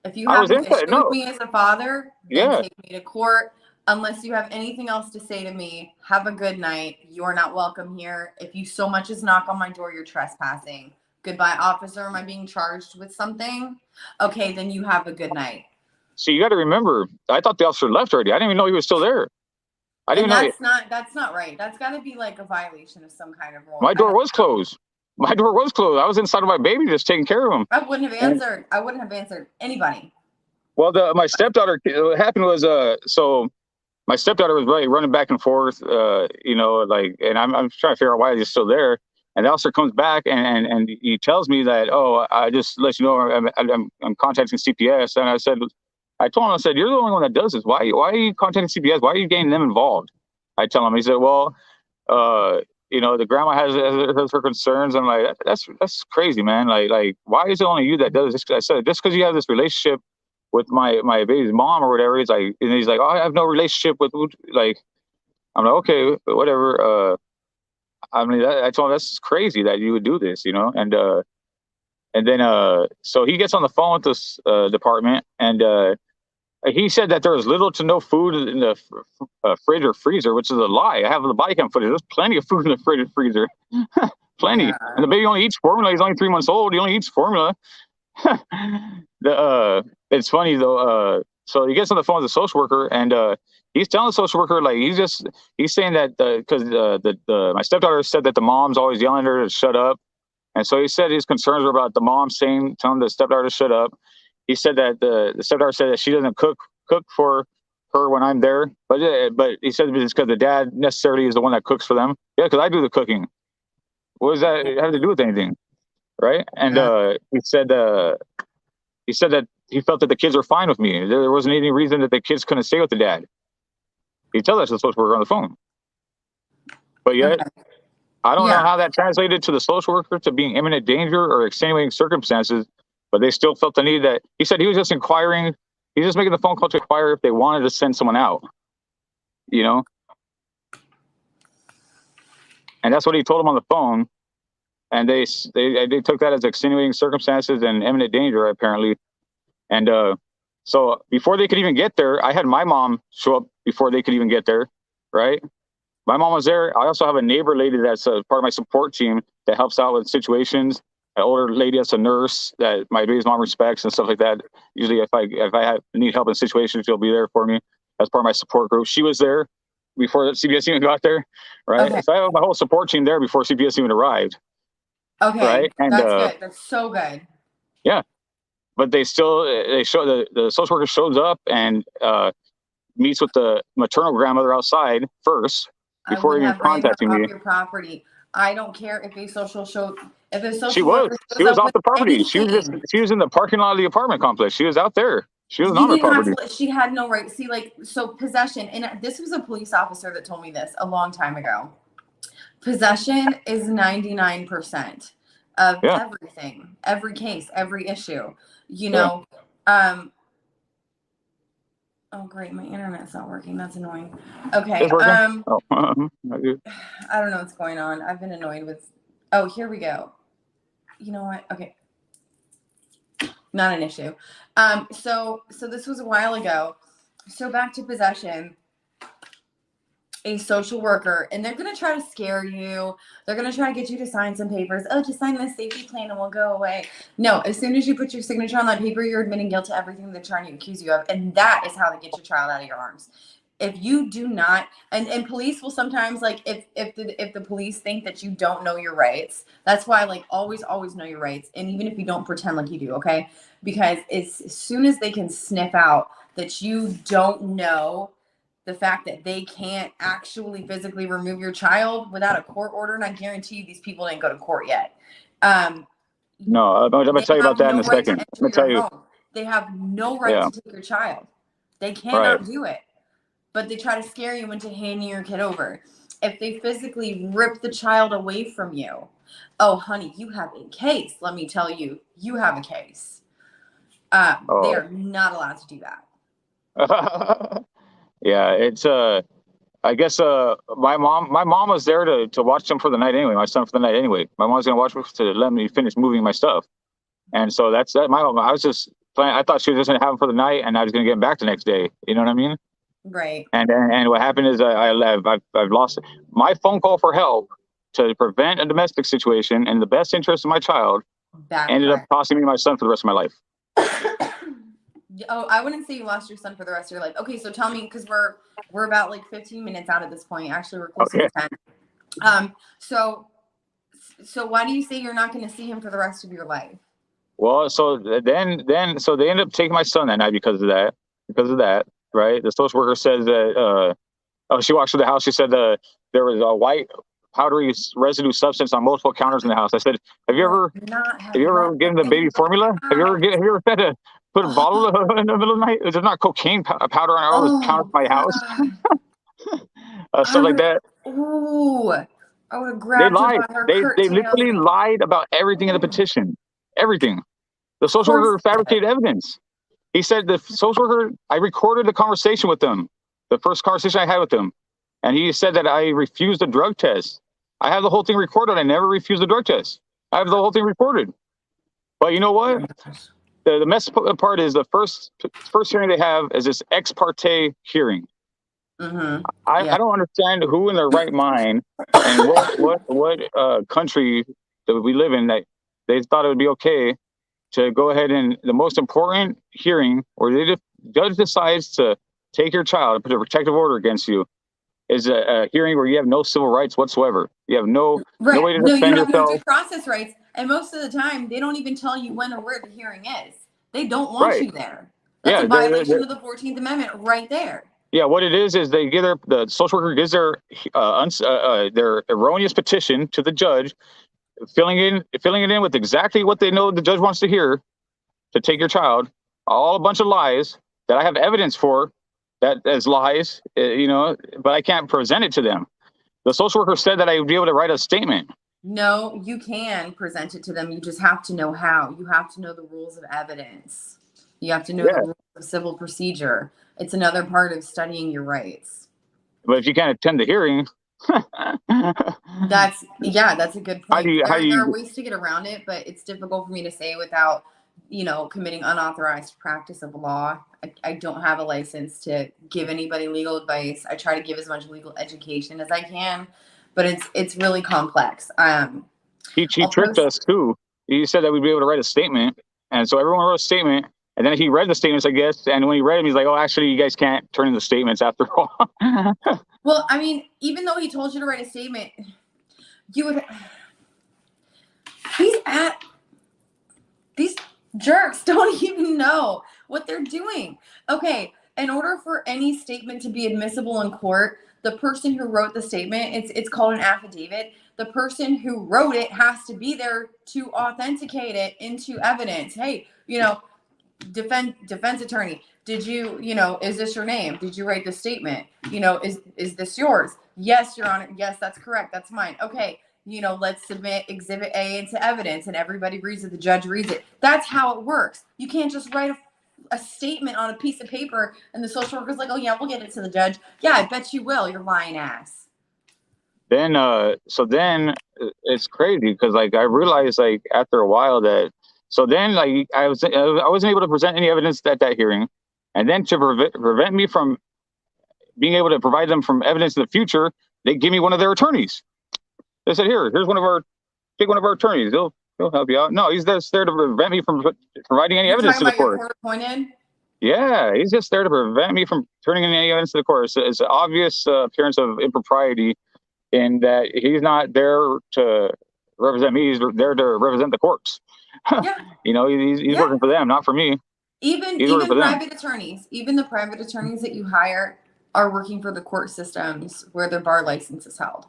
if you I have was an inside, issue no. with me as a father, then Yeah. take me to court. Unless you have anything else to say to me, have a good night. You are not welcome here. If you so much as knock on my door, you're trespassing. Goodbye, officer. Am I being charged with something? Okay, then you have a good night. So you got to remember, I thought the officer left already. I didn't even know he was still there. That's not right. That's got to be like a violation of some kind of rule. My door was closed. I was inside of my baby just taking care of him. I wouldn't have answered. I wouldn't have answered anybody. Well, my stepdaughter, what happened was, so my stepdaughter was running back and forth, you know, like, and I'm trying to figure out why he's still there. And the officer comes back and he tells me that, oh, I just let you know I'm contacting CPS. And I told him, I said, you're the only one that does this. Why are you contacting CPS? Why are you getting them involved? I tell him. He said, well, you know, the grandma has her concerns. I'm like, that's crazy, man. Like, why is it only you that does this? I said, just because you have this relationship with my baby's mom or whatever. He's like, oh, I have no relationship with, like, I'm like, okay, whatever. I mean, I told him that's crazy that you would do this, you know? And then, so he gets on the phone with this department, and he said that there was little to no food in the fridge or freezer, which is a lie. I have the body cam footage. There's plenty of food in the fridge and freezer. Plenty. Yeah. And the baby only eats formula. He's only 3 months old. He only eats formula. It's funny though. So he gets on the phone with the social worker, and he's telling the social worker, like, he's saying that because my stepdaughter said that the mom's always yelling at her to shut up, and so he said his concerns were about the mom telling the stepdaughter to shut up. He said that the stepdaughter said that she doesn't cook for her when I'm there. But he said it's because the dad necessarily is the one that cooks for them. Yeah, because I do the cooking. What does that have to do with anything, right? And he said that he felt that the kids were fine with me. There wasn't any reason that the kids couldn't stay with the dad. He tells us the social worker on the phone. But yet, I don't know how that translated to the social worker to being imminent danger or extenuating circumstances, but they still felt the need that he said he was just inquiring. He's just making the phone call to inquire if they wanted to send someone out, you know? And that's what he told them on the phone. And they took that as extenuating circumstances and imminent danger, apparently. And so before they could even get there, I had my mom show up before they could even get there, right? My mom was there. I also have a neighbor lady that's a part of my support team that helps out with situations. An older lady that's a nurse that my baby's mom respects and stuff like that. Usually if I need help in situations, she'll be there for me as part of my support group. She was there before CPS even got there, right? Okay. So I have my whole support team there before CPS even arrived. Okay, right? And, that's good. That's so good. Yeah, but they show the social worker shows up and meets with the maternal grandmother outside first before even contacting me. Off your property. I don't care if a social She was off the property. She was in the parking lot of the apartment complex. She was out there. She was on her property. She had no right. See, so possession, and this was a police officer that told me this a long time ago. Possession is 99% of everything, every case, every issue. You know, oh great, my internet's not working. That's annoying. Okay. I don't know what's going on. I've been annoyed with. Oh, here we go. You know what? Okay. Not an issue. So this was a while ago. So back to possession. A social worker, and they're going to try to scare you. They're going to try to get you to sign some papers. Oh, just sign this safety plan and we'll go away. No, as soon as you put your signature on that paper, you're admitting guilt to everything they're trying to accuse you of. And that is how they get your child out of your arms. If you do not, and police will sometimes, like, if the police think that you don't know your rights, that's why, like, always know your rights. And even if you don't, pretend like you do, okay? Because as soon as they can sniff out that you don't know the fact that they can't actually physically remove your child without a court order, and I guarantee you these people didn't go to court yet. No, I'm going to tell you about that in a second. I'm going to tell you. They have no right to take your child. They cannot do it. But they try to scare you into handing your kid over. If they physically rip the child away from you, oh, honey, you have a case. Let me tell you, you have a case. They are not allowed to do that. Yeah, it's I guess my mom was there to watch them for the night anyway. My son for the night anyway. My mom's gonna watch me to let me finish moving my stuff, and so that's that. My mom, I was just planning. I thought she was just gonna have him for the night, and I was gonna get him back the next day. You know what I mean? Right. And what happened is I've lost my phone call for help to prevent a domestic situation in the best interest of my child. Ended up costing me my son for the rest of my life. Oh, I wouldn't say you lost your son for the rest of your life. Okay, so tell me, because we're about like 15 minutes out at this point. Actually, we're close to 10. So why do you say you're not going to see him for the rest of your life? Well, so then they ended up taking my son that night because of that, right? The social worker says that she walks through the house. She said there was a white powdery residue substance on multiple counters in the house. I said, have you ever given the baby formula? Have you ever had to put a bottle in the middle of the night? There's not cocaine powder on all the counters of my house. Stuff like that. Ooh, I would have grabbed They lied. They literally lied about everything in the petition. Everything. The social worker fabricated evidence. He said the social worker, I recorded the conversation with them, the first conversation I had with them. And he said that I refused a drug test. I have the whole thing recorded. I never refused a drug test. I have the whole thing recorded. But you know what? The messed part is the first hearing they have is this ex parte hearing. Mm-hmm. I don't understand who in their right mind and what country that we live in that they thought it would be okay to go ahead and the most important hearing where the judge decides to take your child and put a protective order against you is a hearing where you have no civil rights whatsoever. You have no way to defend yourself. No due process rights. And most of the time, they don't even tell you when or where the hearing is. They don't want you there. That's a violation of the 14th Amendment right there. Yeah, what it is they give the social worker gives their erroneous petition to the judge, filling it in with exactly what they know the judge wants to hear, to take your child, all a bunch of lies that I have evidence for, that as lies, but I can't present it to them. The social worker said that I would be able to write a statement. No, you can present it to them. You just have to know how. You have to know the rules of evidence. You have to know the rules of civil procedure. It's another part of studying your rights. But if you can't attend the hearing, that's a good point. There are ways to get around it, but it's difficult for me to say without, committing unauthorized practice of law. I don't have a license to give anybody legal advice. I try to give as much legal education as I can, but it's really complex. He tricked us too. He said that we'd be able to write a statement, and so everyone wrote a statement. And then he read the statements, I guess. And when he read them, he's like, "Oh, actually, you guys can't turn in the statements after all." Well, I mean, even though he told you to write a statement, these jerks don't even know what they're doing. Okay, in order for any statement to be admissible in court, the person who wrote the statement, it's called an affidavit. The person who wrote it has to be there to authenticate it into evidence. Hey, defense attorney, did you, is this your name? Did you write the statement? Is this yours? Yes, Your Honor. Yes, that's correct. That's mine. Okay. Let's submit exhibit A into evidence, and everybody reads it. The judge reads it. That's how it works. You can't just write a statement on a piece of paper and the social worker's like, "Oh yeah, we'll get it to the judge." Yeah, I bet you will. You're lying ass. Then it's crazy because I realized after a while that. So then, I wasn't able to present any evidence at that hearing, and then to prevent me from being able to provide them from evidence in the future, they give me one of their attorneys. They said, "Here's take one of our attorneys. They'll help you out." No, he's just there to prevent me from providing any evidence to the court. Your court appointed? Yeah, he's just there to prevent me from turning in any evidence to the court. It's an obvious appearance of impropriety in that he's not there to represent me. He's there to represent the courts. Yeah. He's working for them, not for me. Even private attorneys, even the private attorneys that you hire are working for the court systems where their bar license is held.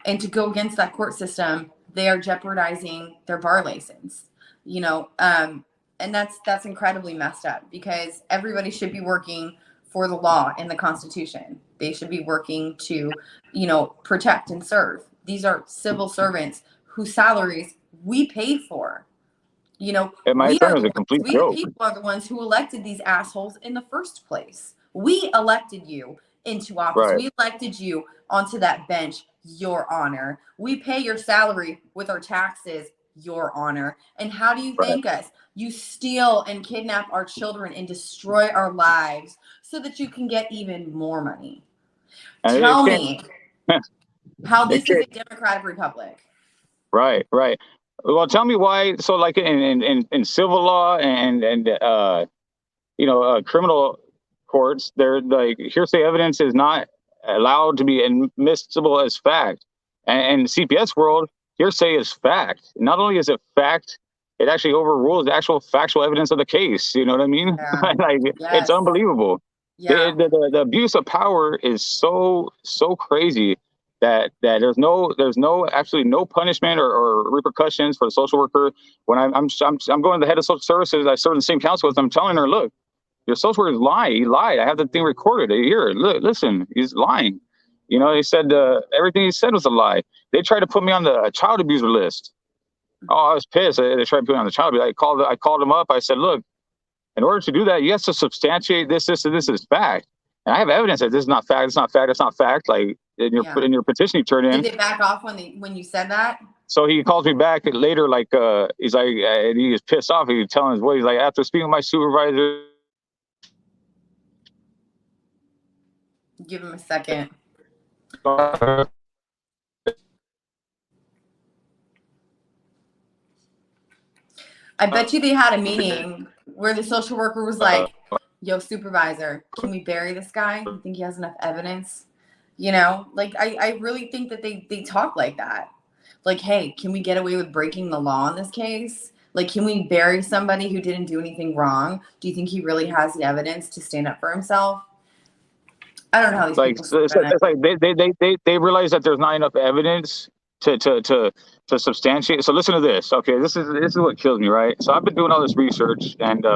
And to go against that court system, they are jeopardizing their bar license. And that's incredibly messed up, because everybody should be working for the law and the Constitution. They should be working to, protect and serve. These are civil servants whose salaries we pay for. And my son is a complete joke. We the people are the ones who elected these assholes in the first place. We elected you into office. Right. We elected you onto that bench, Your Honor. We pay your salary with our taxes, Your Honor. And how do you thank us? You steal and kidnap our children and destroy our lives so that you can get even more money. Tell me how this is a democratic republic. Right. Well, tell me why. So, in civil law and criminal courts, they're hearsay evidence is not allowed to be admissible as fact. And in the CPS world, hearsay is fact. Not only is it fact, it actually overrules the actual factual evidence of the case. You know what I mean? Yeah. It's unbelievable. Yeah. The abuse of power is so crazy that there's actually no punishment or repercussions for the social worker. When I'm going to the head of social services, I serve in the same council with them, telling her, "Look, your social worker is lying. He lied. I have the thing recorded. Here, look, listen, he's lying." They said everything he said was a lie. They tried to put me on the child abuser list. Oh, I was pissed. They tried to put me on the child abuser. I called him up. I said, "Look, in order to do that, you have to substantiate this is fact. And I have evidence that this is not fact. It's not fact. It's not fact." In your petition you turn in. Did they back off when you said that? So he calls me back later, he's like, he was pissed off. He was telling his boy, he's like, "After speaking with my supervisor." Give him a second. I bet you they had a meeting where the social worker was like, "Yo, supervisor, can we bury this guy? You think he has enough evidence?" I really think that they talk like that. Hey, can we get away with breaking the law in this case? Can we bury somebody who didn't do anything wrong? Do you think he really has the evidence to stand up for himself? I don't know how these Like people sleep it's, at night. it's like they realize that there's not enough evidence to substantiate. So listen to this. Okay, this is what kills me, right? So I've been doing all this research, and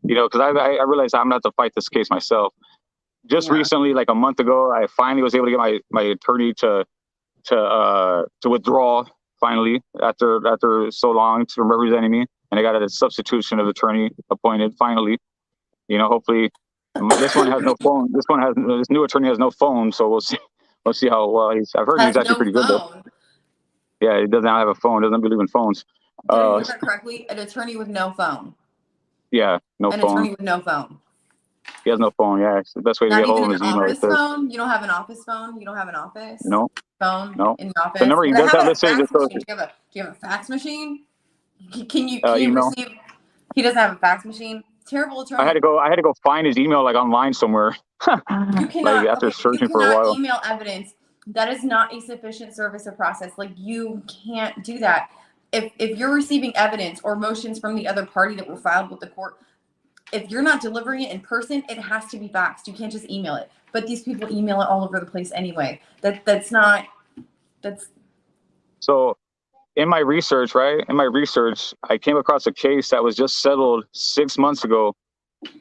because I realized I'm gonna have to fight this case myself. Just Yeah. recently, like a month ago, I finally was able to get my attorney to withdraw finally after so long from representing me, and I got a substitution of attorney appointed finally. Hopefully this one has no phone. This new attorney has no phone, so we'll see how well I've heard he's Has actually no pretty good though. phone. Yeah, he doesn't have a phone. Doesn't believe in phones. Did I hear that correctly? An attorney with no phone. Yeah, no An phone. attorney with no phone. He has no phone. Yeah, it's the best way to Not get hold even of his an email. office phone. You don't have an office phone. You don't have an office No, phone no. in your office. The number he But I does have have a listed fax just goes machine. Do you have a fax machine? Can you email. receive? He doesn't have a fax machine. Terrible attorney. I had to go find his email like online somewhere. You cannot. Like after Okay, you searching for a cannot while. email evidence. That is not a sufficient service of process. Like you can't do that. If you're receiving evidence or motions from the other party that were filed with the court, if you're not delivering it in person, it has to be faxed. You can't just email it. But these people email it all over the place anyway. That's So in my research, I came across a case that was just settled 6 months ago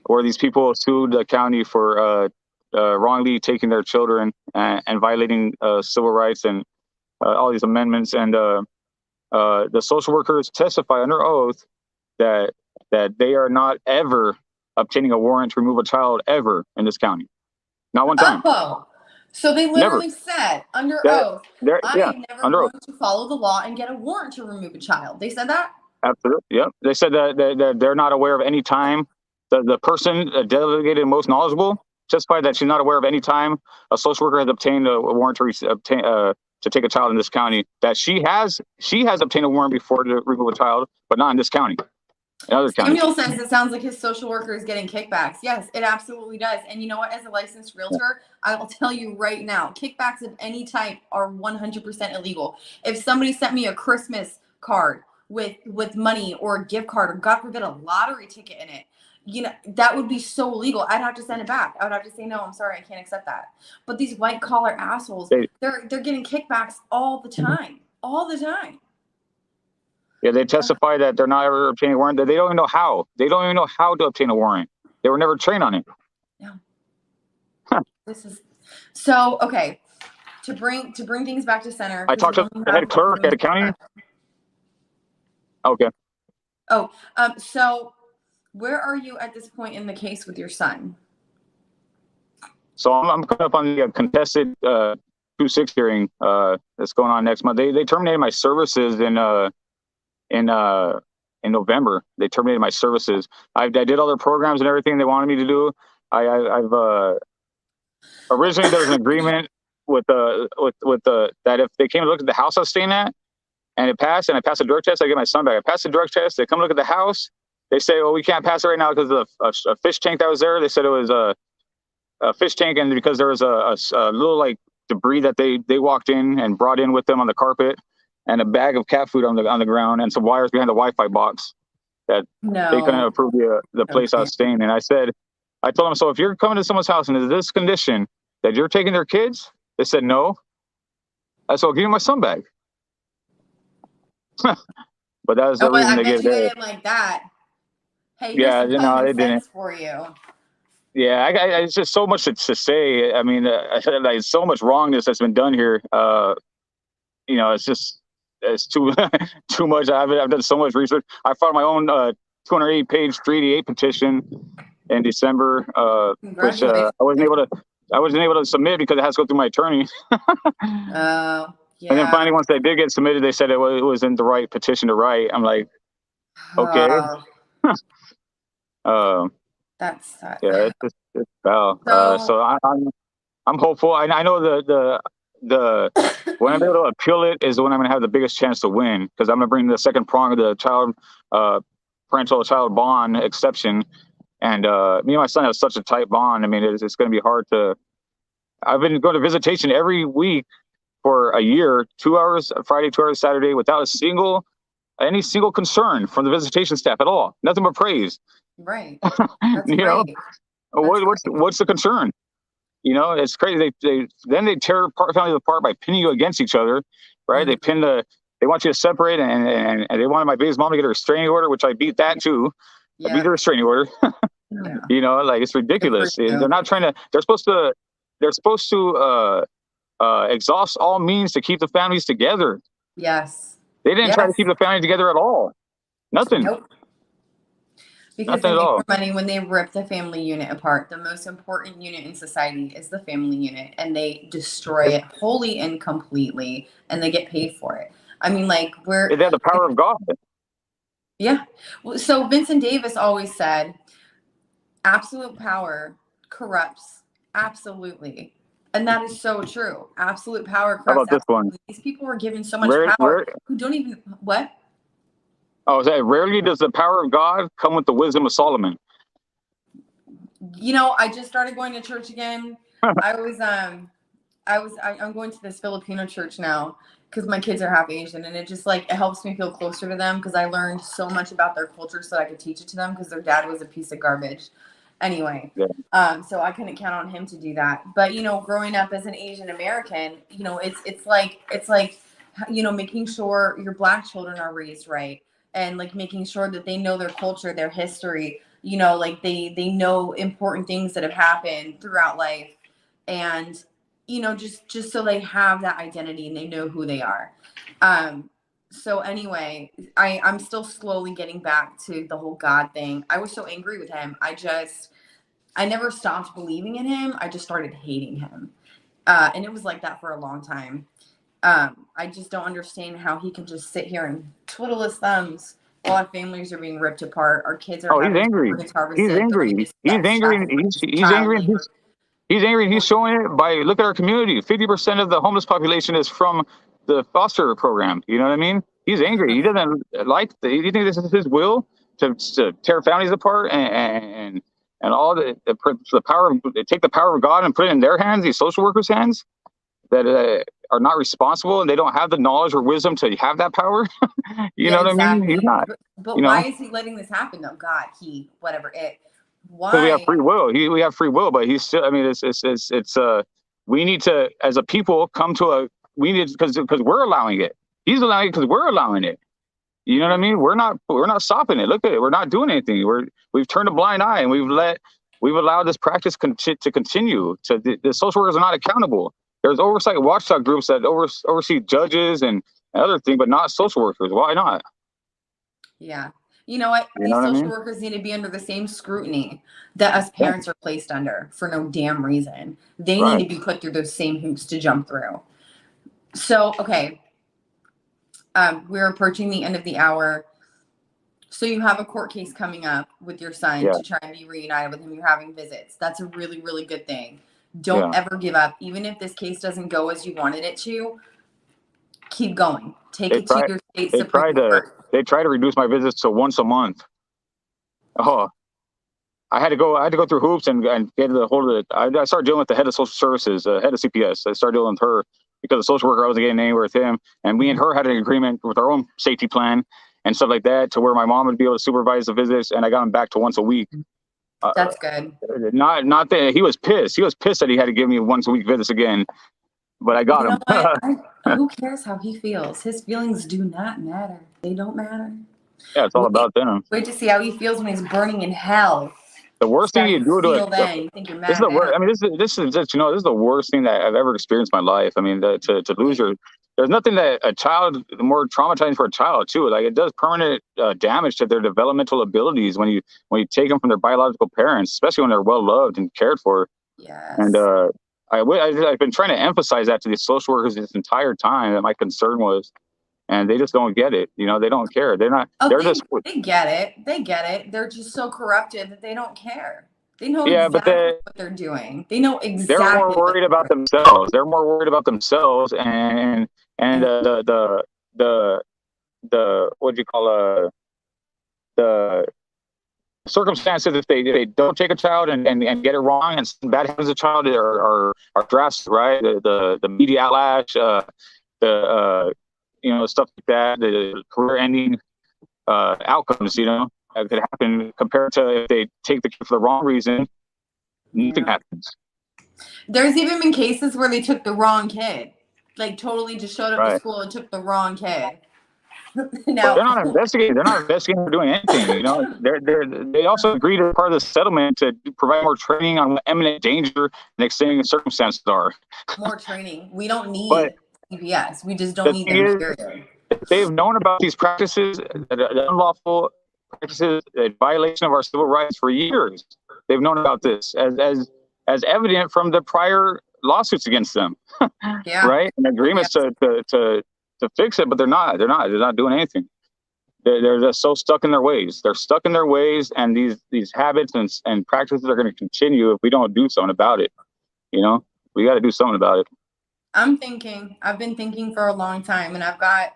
where these people sued the county for wrongly taking their children and violating civil rights and all these amendments. And the social workers testify under oath that they are not ever obtaining a warrant to remove a child ever in this county. Not one time. Oh, so they literally said under oath, I am never going to follow the law and get a warrant to remove a child. They said that? Absolutely. Yep. They said that they're not aware of any time the person delegated most knowledgeable testified that she's not aware of any time a social worker has obtained a warrant to take a child in this county. That she has obtained a warrant before to remove a child, but not in this county. In other counties. Samuel says it sounds like his social worker is getting kickbacks. Yes, it absolutely does. And you know what? As a licensed realtor, I will tell you right now, kickbacks of any type are 100% illegal. If somebody sent me a Christmas card with money or a gift card or God forbid a lottery ticket in it, that would be so illegal. I'd have to send it back. I would have to say, no, I'm sorry, I can't accept that. But these white collar assholes, they're getting kickbacks all the time. All the time. Yeah, they testify that they're not ever obtaining a warrant. That they don't even know how. They don't even know how to obtain a warrant. They were never trained on it. Yeah. This is so okay. To bring things back to center. I talked to the head clerk at a county. Okay. Oh, so where are you at this point in the case with your son? So I'm coming up on the contested 2-6 hearing that's going on next month. They terminated my services in November. They terminated my services. I did all their programs and everything they wanted me to do. I've originally there was an agreement with the that if they came to look at the house I was staying at and it passed and I passed the drug test, I get my son back. I passed the drug test. They come look at the house. They say, "Oh, we can't pass it right now because of a fish tank that was there." They said it was a fish tank, and because there was a little like debris that they walked in and brought in with them on the carpet, and a bag of cat food on the ground, and some wires behind the Wi-Fi box that they couldn't approve the place I was staying in. I told them, so if you're coming to someone's house and is this condition that you're taking their kids? They said no. I said, well, give me my son back. But that was the reason they gave it. They didn't like that. Hey, yeah, no, they didn't. For you. Yeah, it's just so much to say. I mean, like so much wrongness that's been done here. It's too too much. I've done so much research. I filed my own 208-page 388 petition in December, which I wasn't able to submit because it has to go through my attorney. Yeah. And then finally, once they did get submitted, they said it wasn't the right petition to write. I'm like, okay. That's yeah, it's foul. So I'm hopeful. I know the when I'm able to appeal it is when I'm going to have the biggest chance to win, because I'm going to bring the second prong of the parental child bond exception. And me and my son have such a tight bond. I mean, it's going to be hard to. I've been going to visitation every week for a year, 2 hours Friday, 2 hours Saturday, without any single concern from the visitation staff at all. Nothing but praise. Right. That's what's the concern? You know, it's crazy. They tear families apart by pinning you against each other, right? Mm-hmm. They want you to separate, and they wanted my biggest mom to get a restraining order, which I beat that too. I beat the restraining order. Yeah. You know, like it's ridiculous. They're not trying to. They're supposed to exhaust all means to keep the families together. Yes. They didn't try to keep the family together at all. Nothing. Nope. Because Nothing they at make all. more money when they rip the family unit apart. The most important unit in society is the family unit, and they destroy it wholly and completely, and they get paid for it. I mean, like They have the power of God. Yeah. So Vincent Davis always said, absolute power corrupts. Absolutely. And that is so true. Absolute power How corrupts. about this one? These people were given so much power who don't even, what? Oh, rarely does the power of God come with the wisdom of Solomon. You know, I just started going to church again. I'm going to this Filipino church now because my kids are half Asian, and it just it helps me feel closer to them because I learned so much about their culture so that I could teach it to them because their dad was a piece of garbage. Anyway, so I couldn't count on him to do that. But you know, growing up as an Asian American, you know, it's like you know, making sure your Black children are raised right, and like making sure that they know their culture, their history. You know, like they know important things that have happened throughout life, and you know, just so they have that identity and they know who they are. So anyway, I'm still slowly getting back to the whole God thing. I was so angry with him. I never stopped believing in him. I just started hating him. And it was like that for a long time. I just don't understand how he can just sit here and twiddle his thumbs while our families are being ripped apart. Our kids are He's angry. He's angry. He's angry. He's angry. He's angry, and he's showing it by look at our community. 50% of the homeless population is from the foster program. You know what I mean? He's angry. He doesn't like. You think this is his will to tear families apart and all the power of take the power of God and put it in their hands, these social workers' hands that are not responsible and they don't have the knowledge or wisdom to have that power. You know what I mean? He's not. But you know? why is he letting this happen though? God, whatever it. Why? Because we have free will. We have free will, but he's still. I mean, it's we need to, as a people, come to a. We need because we're allowing it. He's allowing it because we're allowing it. You know what I mean? We're not stopping it. Look at it. We're not doing anything. We've turned a blind eye and we've allowed this practice to continue. So the social workers are not accountable. There's oversight watchdog groups that oversee judges and other things, but not social workers. Why not? Yeah. You know what? These social workers need to be under the same scrutiny that us parents are placed under for no damn reason. They need to be put through those same hoops to jump through. So, okay. We're approaching the end of the hour. So you have a court case coming up with your son to try and be reunited with him. You're having visits. That's a really, really good thing. Don't ever give up. Even if this case doesn't go as you wanted it to, keep going. Take it to your state Supreme Court. They try to reduce my visits to once a month. Oh, I had to go through hoops and get a hold of it. I started dealing with the head of social services, head of CPS. I started dealing with her because the social worker I wasn't getting anywhere with him, and we and her had an agreement with our own safety plan and stuff like that, to where my mom would be able to supervise the visits, and I got him back to once a week. That's good. Not that he was pissed. He was pissed that he had to give me once a week visits again, but I got him. Who cares how he feels? His feelings do not matter. They don't matter. Yeah, it's all about them. Wait to see how he feels when he's burning in hell. The worst thing you do to you think you're mad this is the worst. I mean, this is just, this is the worst thing that I've ever experienced in my life. I mean, to lose your, there's nothing that a child more traumatizing for a child too. Like, it does permanent damage to their developmental abilities when you take them from their biological parents, especially when they're well loved and cared for. Yes. And I've been trying to emphasize that to these social workers this entire time, that my concern was. And they just don't get it. You know, they don't care. They're not. They get it. They get it. They're just so corrupted that they don't care. They know exactly what they're doing. They know exactly. They're more worried about themselves. They're more worried about themselves and the what do you call the circumstances if they don't take a child and get it wrong and bad happens to a child are drastic, right? The media outlash, you know, stuff like that, the career-ending outcomes, you know, that could happen compared to if they take the kid for the wrong reason, nothing happens. There's even been cases where they took the wrong kid, like totally just showed up to school and took the wrong kid. Now, but they're not investigating. They're not investigating or doing anything. You know, they also agreed as part of the settlement to provide more training on what imminent danger and extenuating circumstances are. More training. We don't need CPS. We just don't need them. Period. They've known about these practices, the unlawful practices, a violation of our civil rights for years. They've known about this as evident from the prior lawsuits against them. Yeah. Right? And agreements to fix it, but they're not doing anything. They're just so stuck in their ways. They're stuck in their ways, and these habits and practices are going to continue if we don't do something about it. You know, we got to do something about it. I've been thinking for a long time, and I've got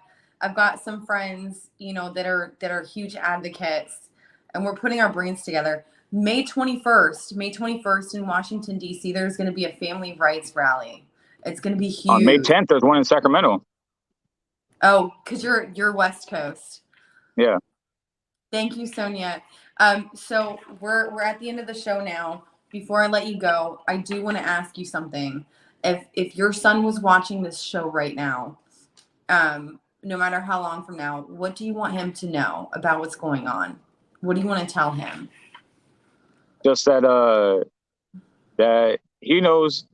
some friends, you know, that are huge advocates, and we're putting our brains together. May 21st in Washington, D.C., there's going to be a family rights rally. It's going to be huge. On May 10th, there's one in Sacramento. Oh, because you're West Coast. Yeah. Thank you, Sonia. So we're at the end of the show now. Before I let you go, I do want to ask you something. If your son was watching this show right now, no matter how long from now, what do you want him to know about what's going on? What do you want to tell him? Just that he knows.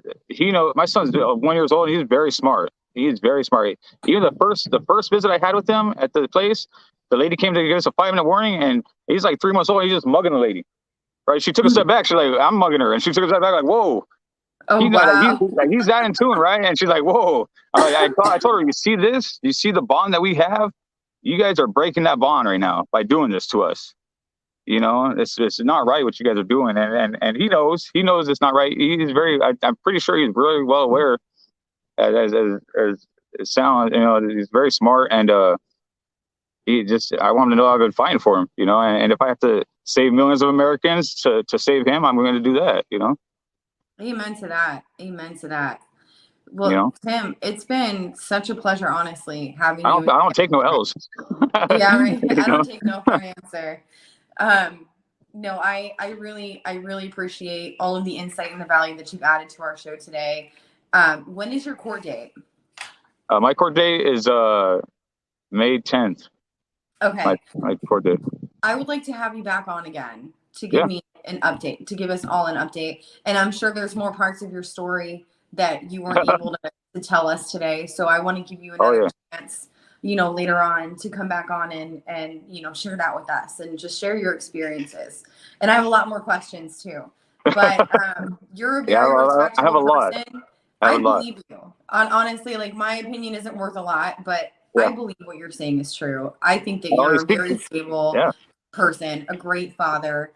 My son's 1 year old. He's very smart. He's very smart. Even the first visit I had with him at the place, the lady came to give us a 5-minute warning, and he's like 3 months old. He's just mugging the lady. Right? She took a step back. She's like, "I'm mugging her," and she took a step back, like, "Whoa." Oh, wow. He's that in tune, right? And she's like, "Whoa." I told her, "You see this? You see the bond that we have? You guys are breaking that bond right now by doing this to us. You know, it's not right what you guys are doing." And he knows it's not right. I'm pretty sure he's really well aware. As it sounds, you know, he's very smart, and I want him to know I've been fighting for him, you know, and if I have to save millions of Americans to save him, I'm going to do that, you know. Amen to that. Well, you know, Tim, it's been such a pleasure, honestly, having you. I don't take no L's. Yeah, right. I don't take no for an answer. No, I really appreciate all of the insight and the value that you've added to our show today. When is your court date? My court date is May 10th. Okay. My court date. I would like to have you back on again to give me an update, to give us all an update. And I'm sure there's more parts of your story that you weren't able to tell us today. So I want to give you another chance, you know, later on to come back on and, you know, share that with us and just share your experiences. And I have a lot more questions too, but you're a very respectable person. I believe you. Honestly, like, my opinion isn't worth a lot, but I believe what you're saying is true. I think that you're a very stable person, a great father.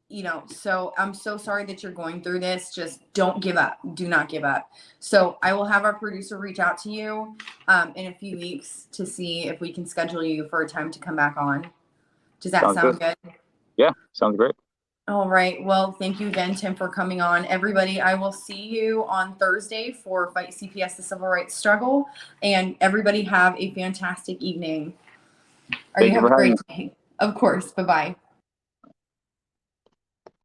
You know, so I'm so sorry that you're going through this. Just don't give up. Do not give up. So I will have our producer reach out to you in a few weeks to see if we can schedule you for a time to come back on. Does that sound good? Yeah, sounds great. All right. Well, thank you again, Tim, for coming on. Everybody, I will see you on Thursday for Fight CPS, the Civil Rights Struggle. And everybody have a fantastic evening. You have a great day. Of course. Bye-bye.